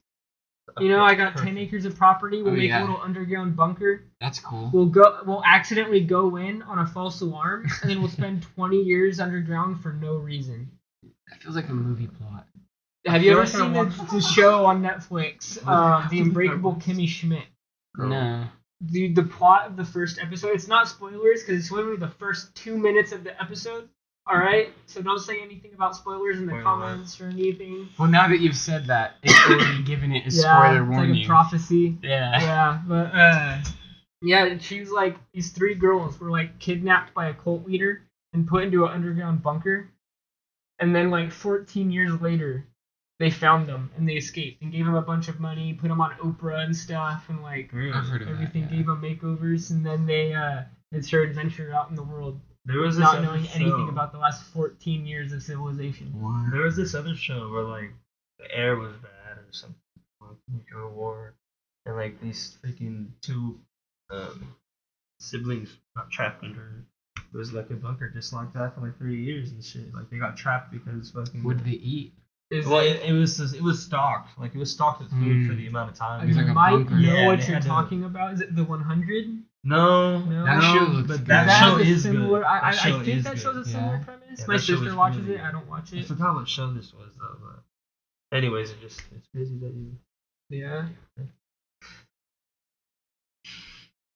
You know, I got 10 acres of property. We'll Oh, make yeah. a little underground bunker. That's cool. We'll accidentally go in on a false alarm, and then we'll spend 20 years underground for no reason. That feels like a movie plot. Have you feel ever like I seen watched- the show on Netflix, The Unbreakable Kimmy Schmidt? No. The plot of the first episode, it's not spoilers because it's literally the first 2 minutes of the episode. Alright? So don't say anything about spoilers in the Spoiler comments or anything. Well, now that you've said that, it's already given it a Yeah, spoiler it's warning. like a prophecy. Yeah. Yeah, but yeah, she's like these 3 girls were like kidnapped by a cult leader and put into an underground bunker, and then like 14 years later, they found them and they escaped and gave them a bunch of money, put them on Oprah and stuff, and like I've heard of everything, that. Yeah. gave them makeovers, and then they it's their adventure out in the world, There was this not other knowing show. anything about the last 14 years of civilization. What? There was this other show where like the air was bad or something, like nuclear war, and like these freaking 2 siblings got trapped under. It was like a bunker just like that for like 3 years and shit. Like they got trapped because fucking. What did they eat? Well, it was stocked. Like it was stocked with food for the amount of time. It was You like a might bunker. know Yeah, what they you're had to- talking about. Is it the 100? No, No. That show looks but good. that That show has a is similar. good. I That show think is that good. shows a similar Yeah. premise. Yeah, My that show sister is watches really it. good. I don't watch I it. forgot what show this was though. But anyways, it's crazy that you. Yeah.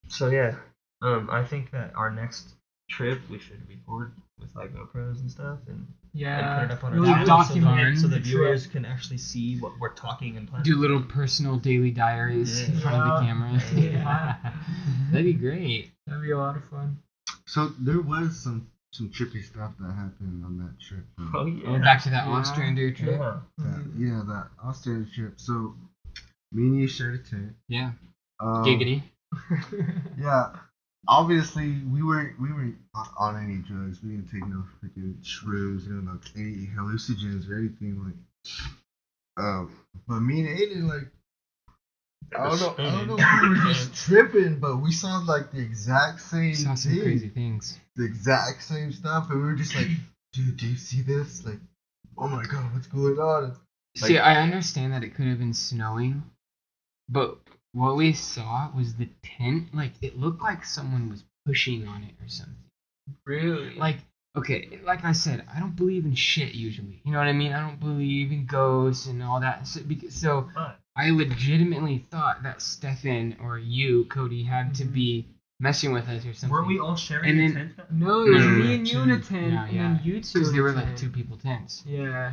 So yeah, I think that our next trip we should record with like GoPros and stuff and Yeah. put it up on Really our channel document so the the trip. viewers can actually see what we're talking and planning. Do little personal daily diaries in Yeah. front of the Yeah. camera. Yeah. That'd be great. That'd be a lot of fun. So there was some trippy stuff that happened on that trip. Oh yeah. Oh, back to that Yeah. Ostrander trip. Yeah. That Australia trip. So me and you shared a tent. Yeah. Um, Giggity. Yeah. Obviously, we weren't on any drugs. We didn't take no freaking shrooms, no any hallucinogens or anything like. But me and Aiden, like, I don't know if we were just tripping, but we saw like the exact same Saw some thing, crazy things. the exact same stuff, and we were just like, dude, do you see this? Like, oh my god, what's going on? See, I understand that it could have been snowing, but what we saw was the tent. Like, it looked like someone was pushing on it or something. Really? Like, okay, like I said, I don't believe in shit usually. You know what I mean? I don't believe in ghosts and all that. So But I legitimately thought that Stefan or you, Cody, had to be messing with us or something. Weren't we all sharing And a then- tent? No, it was No, me and you in a two. tent, Yeah, and yeah. then you two. Because in they a were like tent. 2 people tents. Yeah.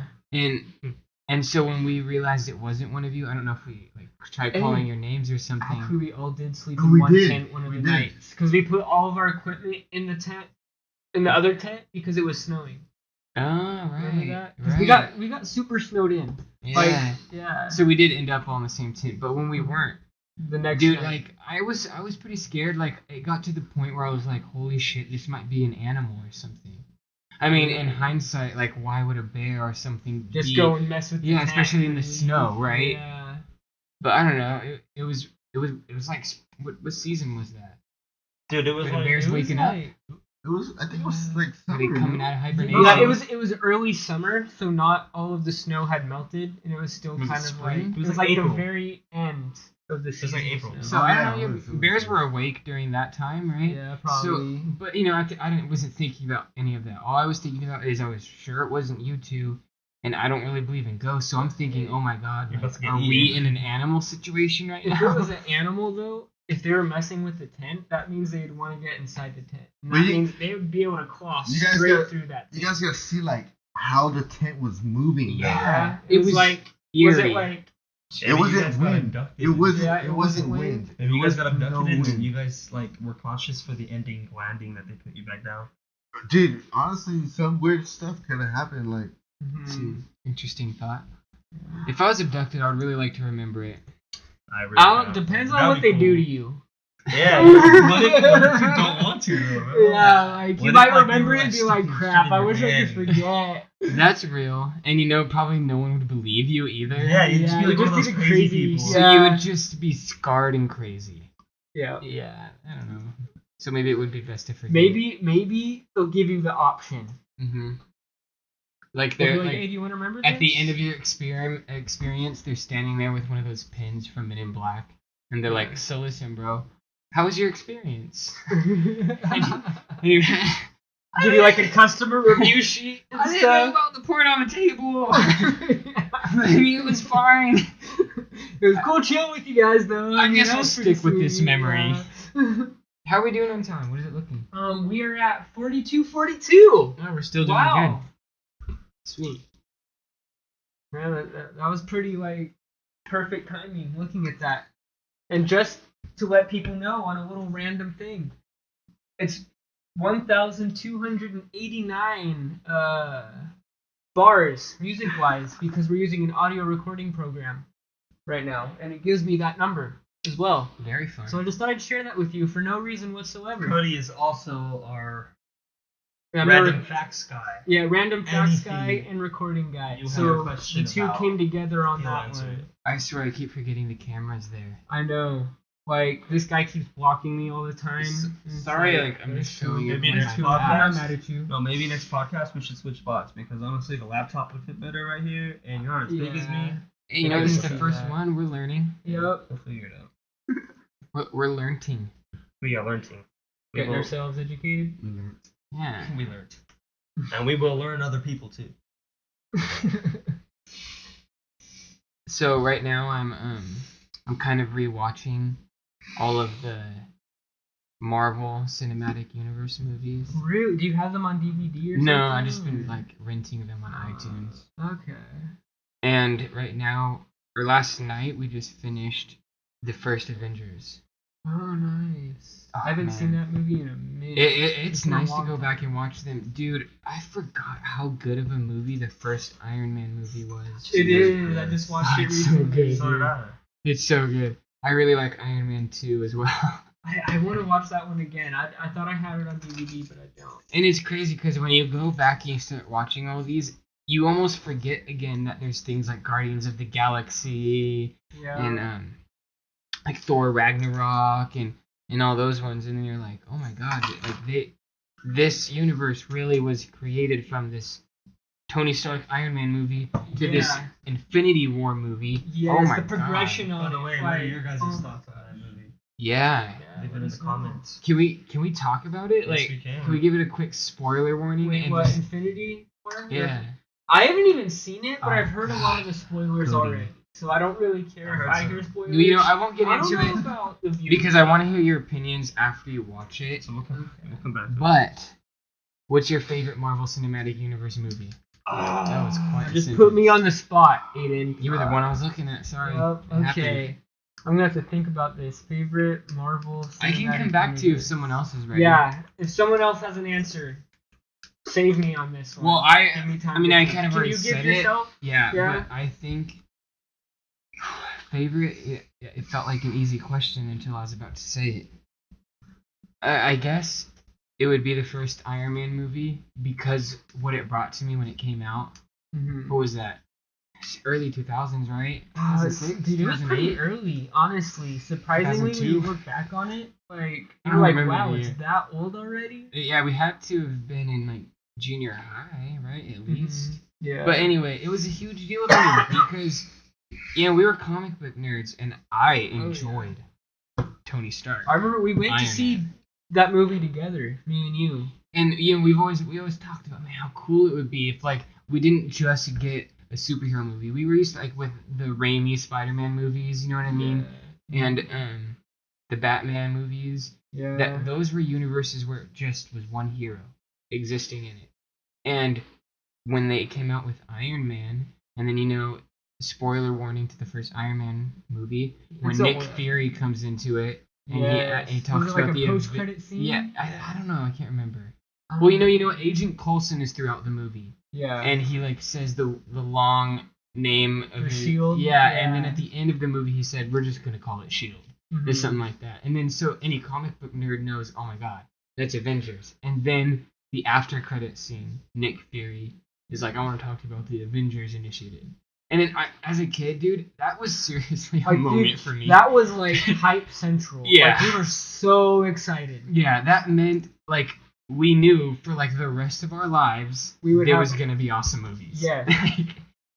And so when we realized it wasn't one of you, I don't know if we like tried calling your names or something. Actually, we all did sleep Oh, in we one did. tent one of We the did. nights because we put all of our equipment in the tent, in the other tent because it was snowing. Oh, Remember right. that? 'Cause Right. we got super snowed in. Yeah. Like, yeah. So we did end up all in the same tent, but when we weren't, The next dude, night. like I was pretty scared. Like it got to the point where I was like, holy shit, this might be an animal or something. I mean, in hindsight, like why would a bear or something just be? go and mess with. Yeah, the tent especially in the and snow, right? Yeah. But I don't know. It was like what season was that? Dude, it was Were the like bears It was waking up? like- It was. I think it was like Were summer. they coming no? out of hibernation? Yeah, it was early summer, so not all of the snow had melted, and it was still Was it kind of like spring? it was like April. the very end of the was season. like April. snow. So Oh, I yeah, don't it know. was. Bears were awake during that time, right? Yeah, probably. So, but you know, I wasn't thinking about any of that. All I was thinking about is I was sure it wasn't you two, and I don't really believe in ghosts. So I'm thinking, oh my god, You're about to get are we eaten. in an animal situation right If now? it was an animal, though, if they were messing with the tent, that means they'd want to get inside the tent. And But that you- means they would be able to claw You guys straight got- through that. You guys gotta see like how the tent was moving. though. Yeah. It It was was like, Eerie. was it like, It wasn't guys got wind. abducted, It wasn't. Yeah, it wasn't wind. If you guys got There was abducted no and wind. you guys like were conscious for the ending landing that they put you back down. Dude, honestly, some weird stuff could have happened. Like, Some interesting thought. If I was abducted, I would really like to remember it. I really don't. depends on That'd what be they do cool. to you. Yeah. what if you don't want to? Though? Yeah, like What you if, might like, remember you it were, and be like, sticking crap, shit in I your wish I hand? could forget. That's real, and you know, probably no one would believe you either. Yeah, you'd just Yeah, be like you'd one of just those be crazy crazy. people. So Yeah. you would just be scarred and crazy. Yeah. Yeah, I don't know. So maybe it would be best to forget. Maybe they'll give you the option. Mm-hmm. Like They'll they're be like, like hey, do you want to remember at the this? end of your experience, they're standing there with one of those pins from Men in Black, and they're like, "So listen, bro, how was your experice?" Give you like a customer review sheet and I didn't know stuff. about the porn on the table. Maybe it was fine. It was cool chilling with you guys, though. I mean, guess that I'll was pretty stick with this sweet, memory. yeah. How are we doing on time? What is it looking? We are at 42:42. Oh, we're still doing Wow. good. Sweet. Man, that was pretty like perfect timing. Looking at that, and just to let people know on a little random thing, it's 1,289 bars music-wise because we're using an audio recording program right now, and it gives me that number as well. Very fun. So I just thought I'd share that with you for no reason whatsoever. Cody is also our Yeah, random facts guy. Yeah, random facts guy Anything and recording guy. you have a So question the two about, came together on he'll that answer one. it. I swear I keep forgetting the camera's there. I know. Like, this guy keeps blocking me all the time. and it's Sorry, like, I'm just showing you. Maybe my next iPad. podcast. I'm not mad at you. No, maybe next podcast we should switch spots because honestly the laptop would fit better right here, and you're not as big as me. Hey, you I know, can this is the see first that. one. We're learning. Yep. We'll figure it out. We're learning. We are learning. We Getting will, ourselves educated. Yeah. we learned, and we will learn other people too. So right now I'm kind of rewatching all of the Marvel Cinematic Universe movies. Really? Do you have them on DVD or something? No, I just been like renting them on iTunes. Okay. And right now, or last night, we just finished the first Avengers. Oh, nice. Oh, I haven't man. seen that movie in a minute. It's been a nice to long go time. back and watch them. Dude, I forgot how good of a movie the first Iron Man movie was. It is. I just watched it It's so recently. good. So did I. It's so good. I really like Iron Man 2 as well. I want to watch that one again. I thought I had it on DVD, but I don't. And it's crazy because when you go back and you start watching all these, you almost forget again that there's things like Guardians of the Galaxy Yeah. and like Thor Ragnarok and all those ones, and then you're like, oh my god, like this universe really was created from this Tony Stark Iron Man movie to this Yeah. Infinity War movie. Yes, oh my the progression god. on By the it. way, what like, are your guys' oh, thoughts on that movie? Yeah. Leave it in let the us know. comments. Can we talk about it? Yes, Like, we can. can we give it a quick spoiler warning? Wait, and what? just- Infinity War? yeah. I haven't even seen it, but Oh, I've heard a lot of the spoilers Cody. already. so I don't really care if I hear spoilers. You know, I won't get I don't into know it about the view. because I want to hear your opinions after you watch it. So we'll come back to it. But what's your favorite Marvel Cinematic Universe movie? That was quite a Just sentence. put me on the spot, Aiden. You were the one I was looking at. Sorry. Well, It happened. okay. I'm gonna have to think about this. Favorite Marvel. I can come Cinematic back to you if Universe. someone else is ready. Yeah, if someone else has an answer, save me on this one. Well, Give me time I mean, to I think. kind of Can already you give said yourself? it. Yeah, Yeah. but I think favorite. It felt like an easy question until I was about to say it. I guess it would be the first Iron Man movie because what it brought to me when it came out. Mm-hmm. What was that? Early 2000s, right? Dude, it was pretty early, honestly. Surprisingly, when you 2002. look back on it, like I you're don't like, remember wow, the it's year. that old already. Yeah, we had to have been in like junior high, right? At least. Yeah. But anyway, it was a huge deal to me because, you know, we were comic book nerds and I enjoyed Tony Stark. I remember we went to Iron see Man. that movie together, me and you. And you know, we always talked about, man, how cool it would be if like we didn't just get a superhero movie. We were used to, like with the Raimi Spider-Man movies, you know what I mean? And the Batman movies. Yeah. That those were universes where it just was one hero existing in it. And when they came out with Iron Man, and then, you know, spoiler warning to the first Iron Man movie, when It's a Nick war- Fury comes into it and he Was talks it like about a the post-credit scene? Yeah, I don't know, I can't remember. Well, you know, Agent Coulson is throughout the movie, Yeah. and he like says the long name of The his, Shield? Yeah, and then Yeah. at the end of the movie, he said, "We're just gonna call it Shield." Mhm. Or something like that. And then so any comic book nerd knows, oh my god, that's Avengers. And then the after credit scene, Nick Fury is like, I want to talk to you about the Avengers Initiative. And then as a kid, dude, that was seriously a Like, moment dude, for me. That was like hype central. Yeah. Like, we were so excited. Yeah, that meant like we knew for like the rest of our lives We would there have- was gonna be awesome movies. Yeah.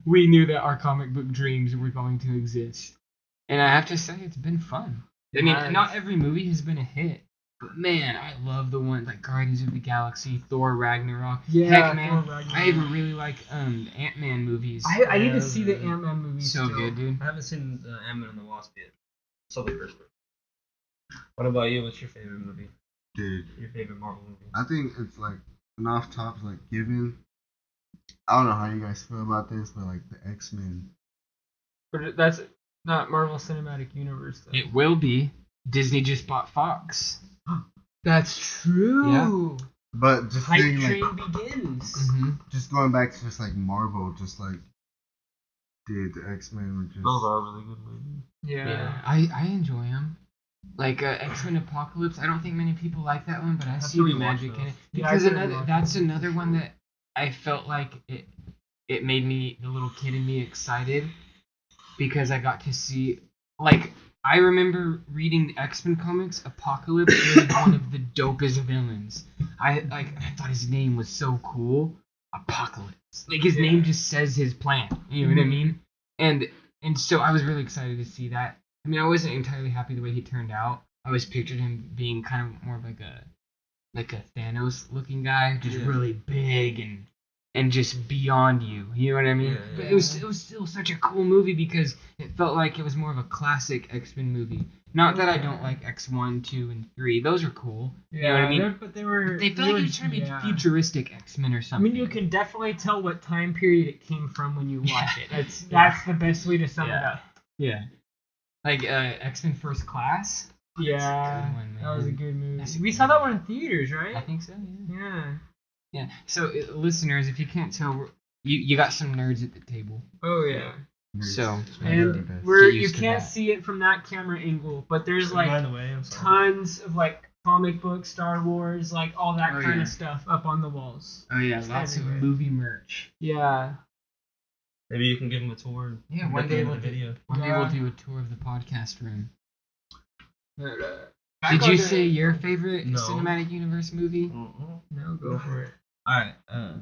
We knew that our comic book dreams were going to exist. And I have to say, it's been fun. I mean, Nice. not every movie has been a hit, but man, I love the ones like Guardians of the Galaxy, Thor Ragnarok. Yeah, Heck, man, Thor Ragnarok. I even really like Ant-Man movies. I need Yeah, to see the yeah. Ant-Man movie. So still. good, dude. I haven't seen Ant-Man and the Wasp yet. So the first one. What about you? What's your favorite movie? Dude, Your favorite Marvel movie? I think it's like an off top, like given. I don't know how you guys feel about this, but like the X-Men. But that's not Marvel Cinematic Universe, though. It will be. Disney just bought Fox. That's true. But just Hype saying, like, train begins. Mm-hmm. just going back to just like Marvel, just like, dude, the X-Men were just. Those are really good movies. Yeah. I enjoy them. Like X-Men Apocalypse, I don't think many people like that one, but I have see to the rewatch magic in those. it. Yeah, I Because gotta another rewatch that's those. another one that I felt like it made me, the little kid in me, excited because I got to see, like, I remember reading the X-Men comics. Apocalypse was one of the dopest villains. I thought his name was so cool. Apocalypse. Like his name just says his plan. You know what I mean? And so I was really excited to see that. I mean, I wasn't entirely happy the way he turned out. I was pictured him being kind of more of like a Thanos looking guy, just Yeah. really big and just beyond you. You know what I mean? Yeah, But yeah. it was still such a cool movie because it felt like it was more of a classic X-Men movie. Not that I don't like X1, 2, and 3. Those are cool. You know what I mean? But they were. They felt like you were trying to be futuristic X-Men or I something. mean, you can definitely tell what time period it came from when you watch it. That's the best way to sum it Yeah. up. Yeah. Like X-Men First Class. Yeah, That's a good one, that was a man. good movie. That's a We good saw that one. one in theaters, I right? think so, yeah. Yeah. Yeah. So, listeners, if you can't tell, you got some nerds at the table. Oh yeah. So, And Get you used to can't that. see it from that camera angle, but there's By like the way, I'm sorry. tons of like comic books, Star Wars, like all that Oh, kind yeah. of stuff up on the walls. Oh yeah, It's lots everywhere. of movie merch. Yeah. Maybe you can give them a tour. Yeah, at one the day end we'll of the video. One day Yeah. we'll do a tour of the podcast room. But, Did back on you the- say your favorite No. cinematic universe movie? No, go for it. All right.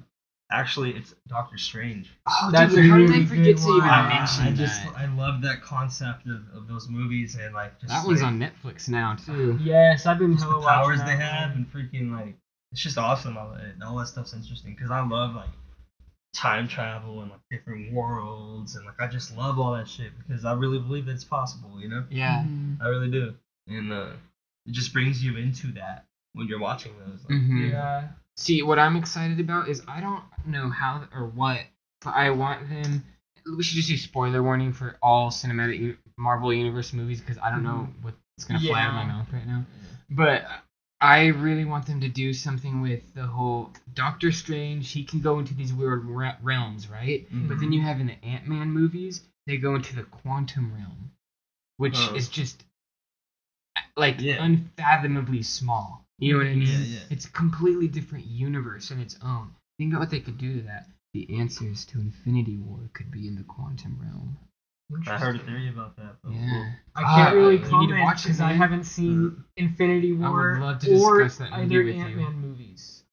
Actually, it's Doctor Strange. Oh, That's dude, a how did I really forget good to even one. mention that? I love that concept of those movies and like just That one's like, on Netflix now too. Yes, I've been just hella the powers watching they that have one. and freaking like it's just awesome. All that stuff's interesting because I love like time travel and like different worlds, and like I just love all that shit because I really believe that it's possible, you know? Yeah. I really do. And it just brings you into that when you're watching those. Like, Mm-hmm. Yeah. See, what I'm excited about is I don't know how or what, but I want them. We should just do spoiler warning for all cinematic Marvel Universe movies because I don't know what's gonna fly out of my mouth right now. But I really want them to do something with the whole Doctor Strange. He can go into these weird realms, right? Mhm. But then you have in the Ant-Man movies, they go into the quantum realm, which is just like unfathomably small. You know what I mean? Yeah. It's a completely different universe on its own. Think about what they could do to that. The answers to Infinity War could be in the quantum realm. I heard a theory about that. But Yeah. I can't really you need to comment watch it, because I man. haven't seen Infinity I War would love to or discuss that movie either with you. Ant-Man movies.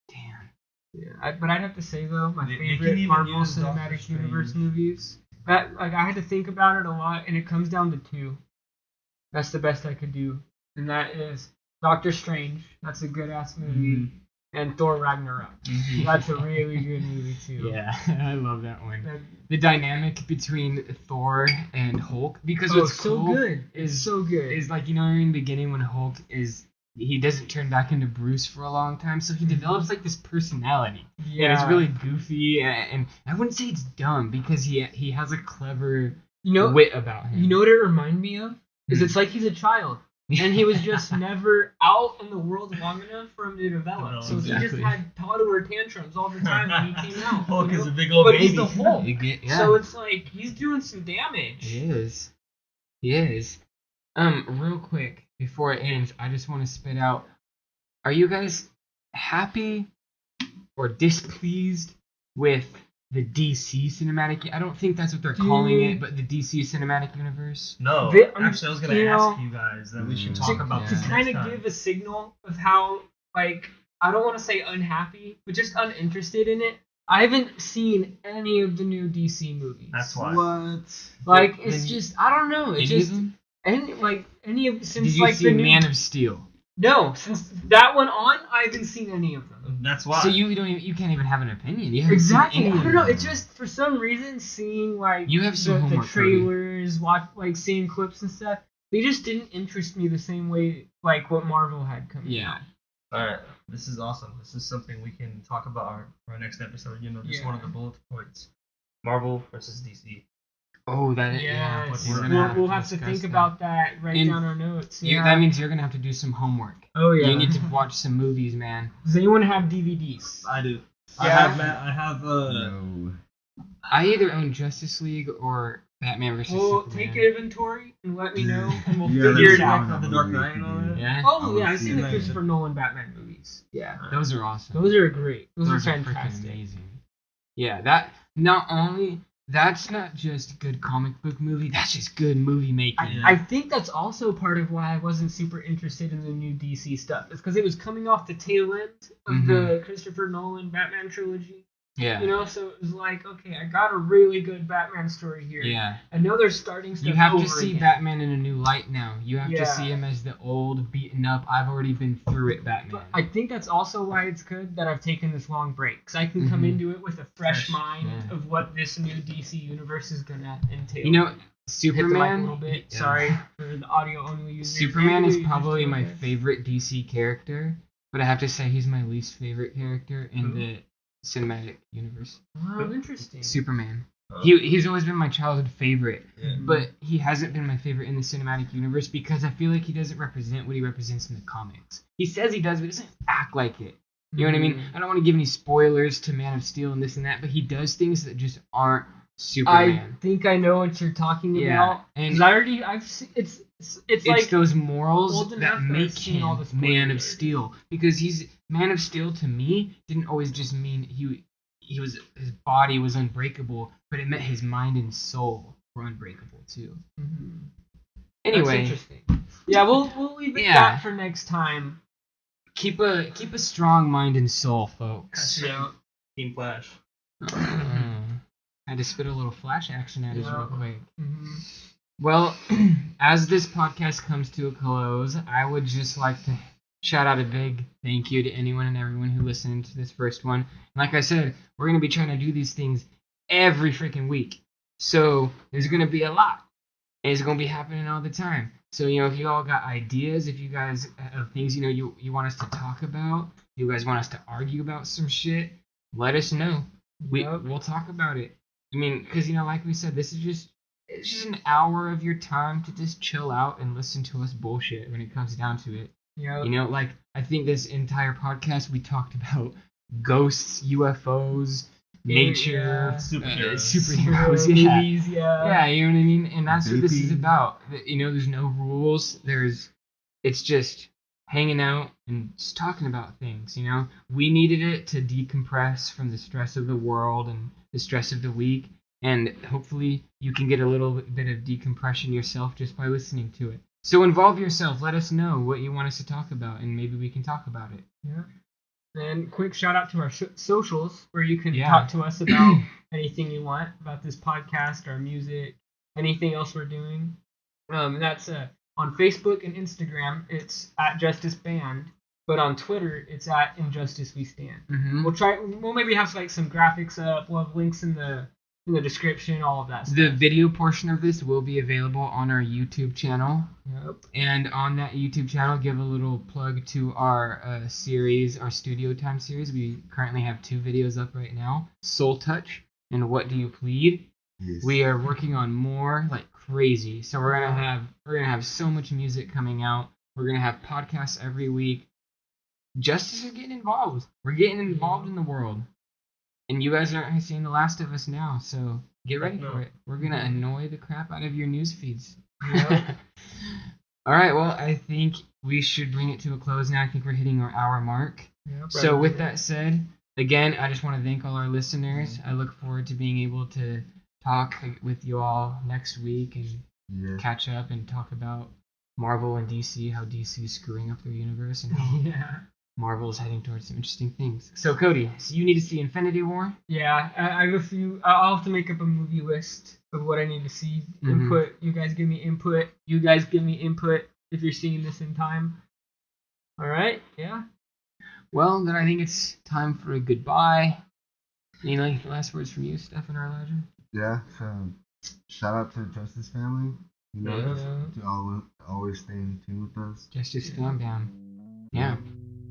Damn. Yeah, but I'd have to say though, my They can favorite even Marvel use Doctor Cinematic Universe Strange. movies. That like I had to think about it a lot, and it comes down to two. That's the best I could do, and that is Doctor Strange. That's a good ass movie, and Thor Ragnarok. Mhm. That's a really good movie too. Yeah, I love that one. That- The dynamic between Thor and Hulk, because Oh, what's it's so cool good. It's is so good. is like, you know, in the beginning when Hulk he doesn't turn back into Bruce for a long time, so he develops like this personality. Yeah, And it's really goofy, and I wouldn't say it's dumb because he has a clever wit about him. You know what it reminded me of? Is Hmm. it's like he's a child. And he was just never out in the world long enough for him to develop. So he just Exactly. had toddler tantrums all the time when he came out. Hulk you is know? a big old But baby. he's the Hulk. Yeah. So it's like he's doing some damage. He is. Real quick before it ends, I just want to spit out. Are you guys happy or displeased with the DC cinematic? I don't think that's what they're calling it, but the DC cinematic universe. No, The- actually, I was gonna you ask know, you guys that we should to- talk about yeah. To this kind next of time. give a signal of how, like, I don't want to say unhappy, but just uninterested in it. I haven't seen any of the new DC movies. That's why. What? Like, Then it's just, I don't know. It's Any just, of them? any of, since Did you like see the new. Man of Steel? No, since that one on, I haven't seen any of them. That's why. So you can't even have an opinion. You haven't Exactly. seen I any don't know. of It's them. just for some reason seeing like You have some the homework, Cody. trailers, seeing clips and stuff. They just didn't interest me the same way like what Marvel had coming Yeah. out. All right, this is awesome. This is something we can talk about for our next episode. You know, just one of the bullet points: Marvel versus DC. Oh, that Yes. we're gonna We'll have to discuss think that. about that. Write And down our notes. You, Yeah. that means you're gonna have to do some homework. Oh yeah. You need to watch some movies, man. Does anyone have DVDs? I do. Yeah. I have. No. I either own Justice League or Batman vs Well, Superman. take inventory and let me know, and we'll Yeah, figure it that's out. fine. The Dark Knight and all that. Yeah, Oh yeah, I I've seen the that. Christopher Nolan Batman movies. Yeah, those are awesome. those are great. Those are freaking fantastic. amazing. Yeah, that not only that's not just good comic book movie. That's just good movie making. I think that's also part of why I wasn't super interested in the new DC stuff. It's because it was coming off the tail end of the Christopher Nolan Batman trilogy. Yeah. You know, so it was like, okay, I got a really good Batman story here. Yeah. I know they're starting stuff You have to over see again. Batman in a new light now. You have Yeah. to see him as the old, beaten up, I've already been through it Batman. But I think that's also why it's good that I've taken this long break. Because I can come Mhm. into it with a fresh Fresh, mind yeah. of what this new DC universe is going to entail. You know, Hit the mic a Superman. little bit. Yeah. Sorry for the audio only users. Superman is Maybe we probably just my do this. favorite DC character, but I have to say he's my least favorite character in Who? the cinematic universe. Oh, interesting. Superman. Oh. He's always been my childhood favorite, Yeah. but he hasn't been my favorite in the cinematic universe because I feel like he doesn't represent what he represents in the comics. He says he does, but he doesn't act like it. You know what I mean? I don't want to give any spoilers to Man of Steel and this and that, but he does things that just aren't I Superman. think I know what you're talking Yeah, about. and 'Cause I already, I've seen, it's like those morals old enough that that I've make seen all him the Man of spoilers. Steel, because he's Man of Steel to me didn't always just mean his body was unbreakable, but it meant his mind and soul were unbreakable too. Mhm. Anyway, That's interesting. Yeah, we'll leave it Yeah. that for next time. keep a strong mind and soul, folks. Yeah. Team Flash. Had to spit a little flash action at us Yeah. real quick. Mhm. Well, as this podcast comes to a close, I would just like to shout out a big thank you to anyone and everyone who listened to this first one. And like I said, we're going to be trying to do these things every freaking week. So there's going to be a lot. And it's going to be happening all the time. So, if you all got ideas, if you guys have things, you want us to talk about, you guys want us to argue about some shit, let us know. We'll talk about it. I mean, because, like we said, it's just an hour of your time to just chill out and listen to us bullshit when it comes down to it. Yep. I think this entire podcast we talked about ghosts, UFOs, nature, superheroes, movies, yeah, you know what I mean. And that's what this is about. There's no rules. It's just hanging out and just talking about things. We needed it to decompress from the stress of the world and the stress of the week, and hopefully you can get a little bit of decompression yourself just by listening to it. So involve yourself. Let us know what you want us to talk about, and maybe we can talk about it. Yeah. And quick shout out to our socials where you can talk to us about anything you want about this podcast, our music, anything else we're doing. That's on Facebook and Instagram. It's at Justice Band, but on Twitter it's at Injustice We Stand. Mm-hmm. We'll maybe have some graphics up. We'll have links in the description, all of that stuff. The video portion of this will be available on our YouTube channel. Yep. And on that YouTube channel, give a little plug to our series, our Studio Time series. We currently have 2 videos up right now, Soul Touch and What Do You Plead? Yes. We are working on more like crazy. So we're gonna have so much music coming out. We're gonna have podcasts every week. Justice is getting involved. We're getting involved in the world. And you guys aren't seeing The Last of Us now, so get ready for it. We're going to annoy the crap out of your news feeds. Yep. All right, well, I think we should bring it to a close now. I think we're hitting our hour mark. Yep, So with that said, again, I just want to thank all our listeners. I look forward to being able to talk with you all next week and catch up and talk about Marvel and DC, how DC is screwing up their universe, and how Marvel is heading towards some interesting things. So, Cody, you need to see Infinity War? Yeah, I have a few. I'll have to make up a movie list of what I need to see. Mm-hmm. Input. You guys give me input. You guys give me input if you're seeing this in time. All right? Yeah? Well, then I think it's time for a goodbye. Any last words from you, Stefan or Elijah? Yeah, so shout out to the Justice family. To always stay in tune with us. Justice Fam Bam. Yeah.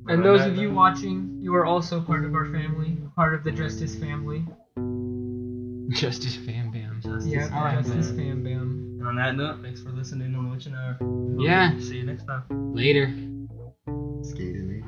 And those of you watching, you are also part of our family, part of the Justice family. Justice Fam Bam. Yeah, Justice man. Fam Bam. And on that note, thanks for listening and watching our. Yeah. See you next time. Later. Skating.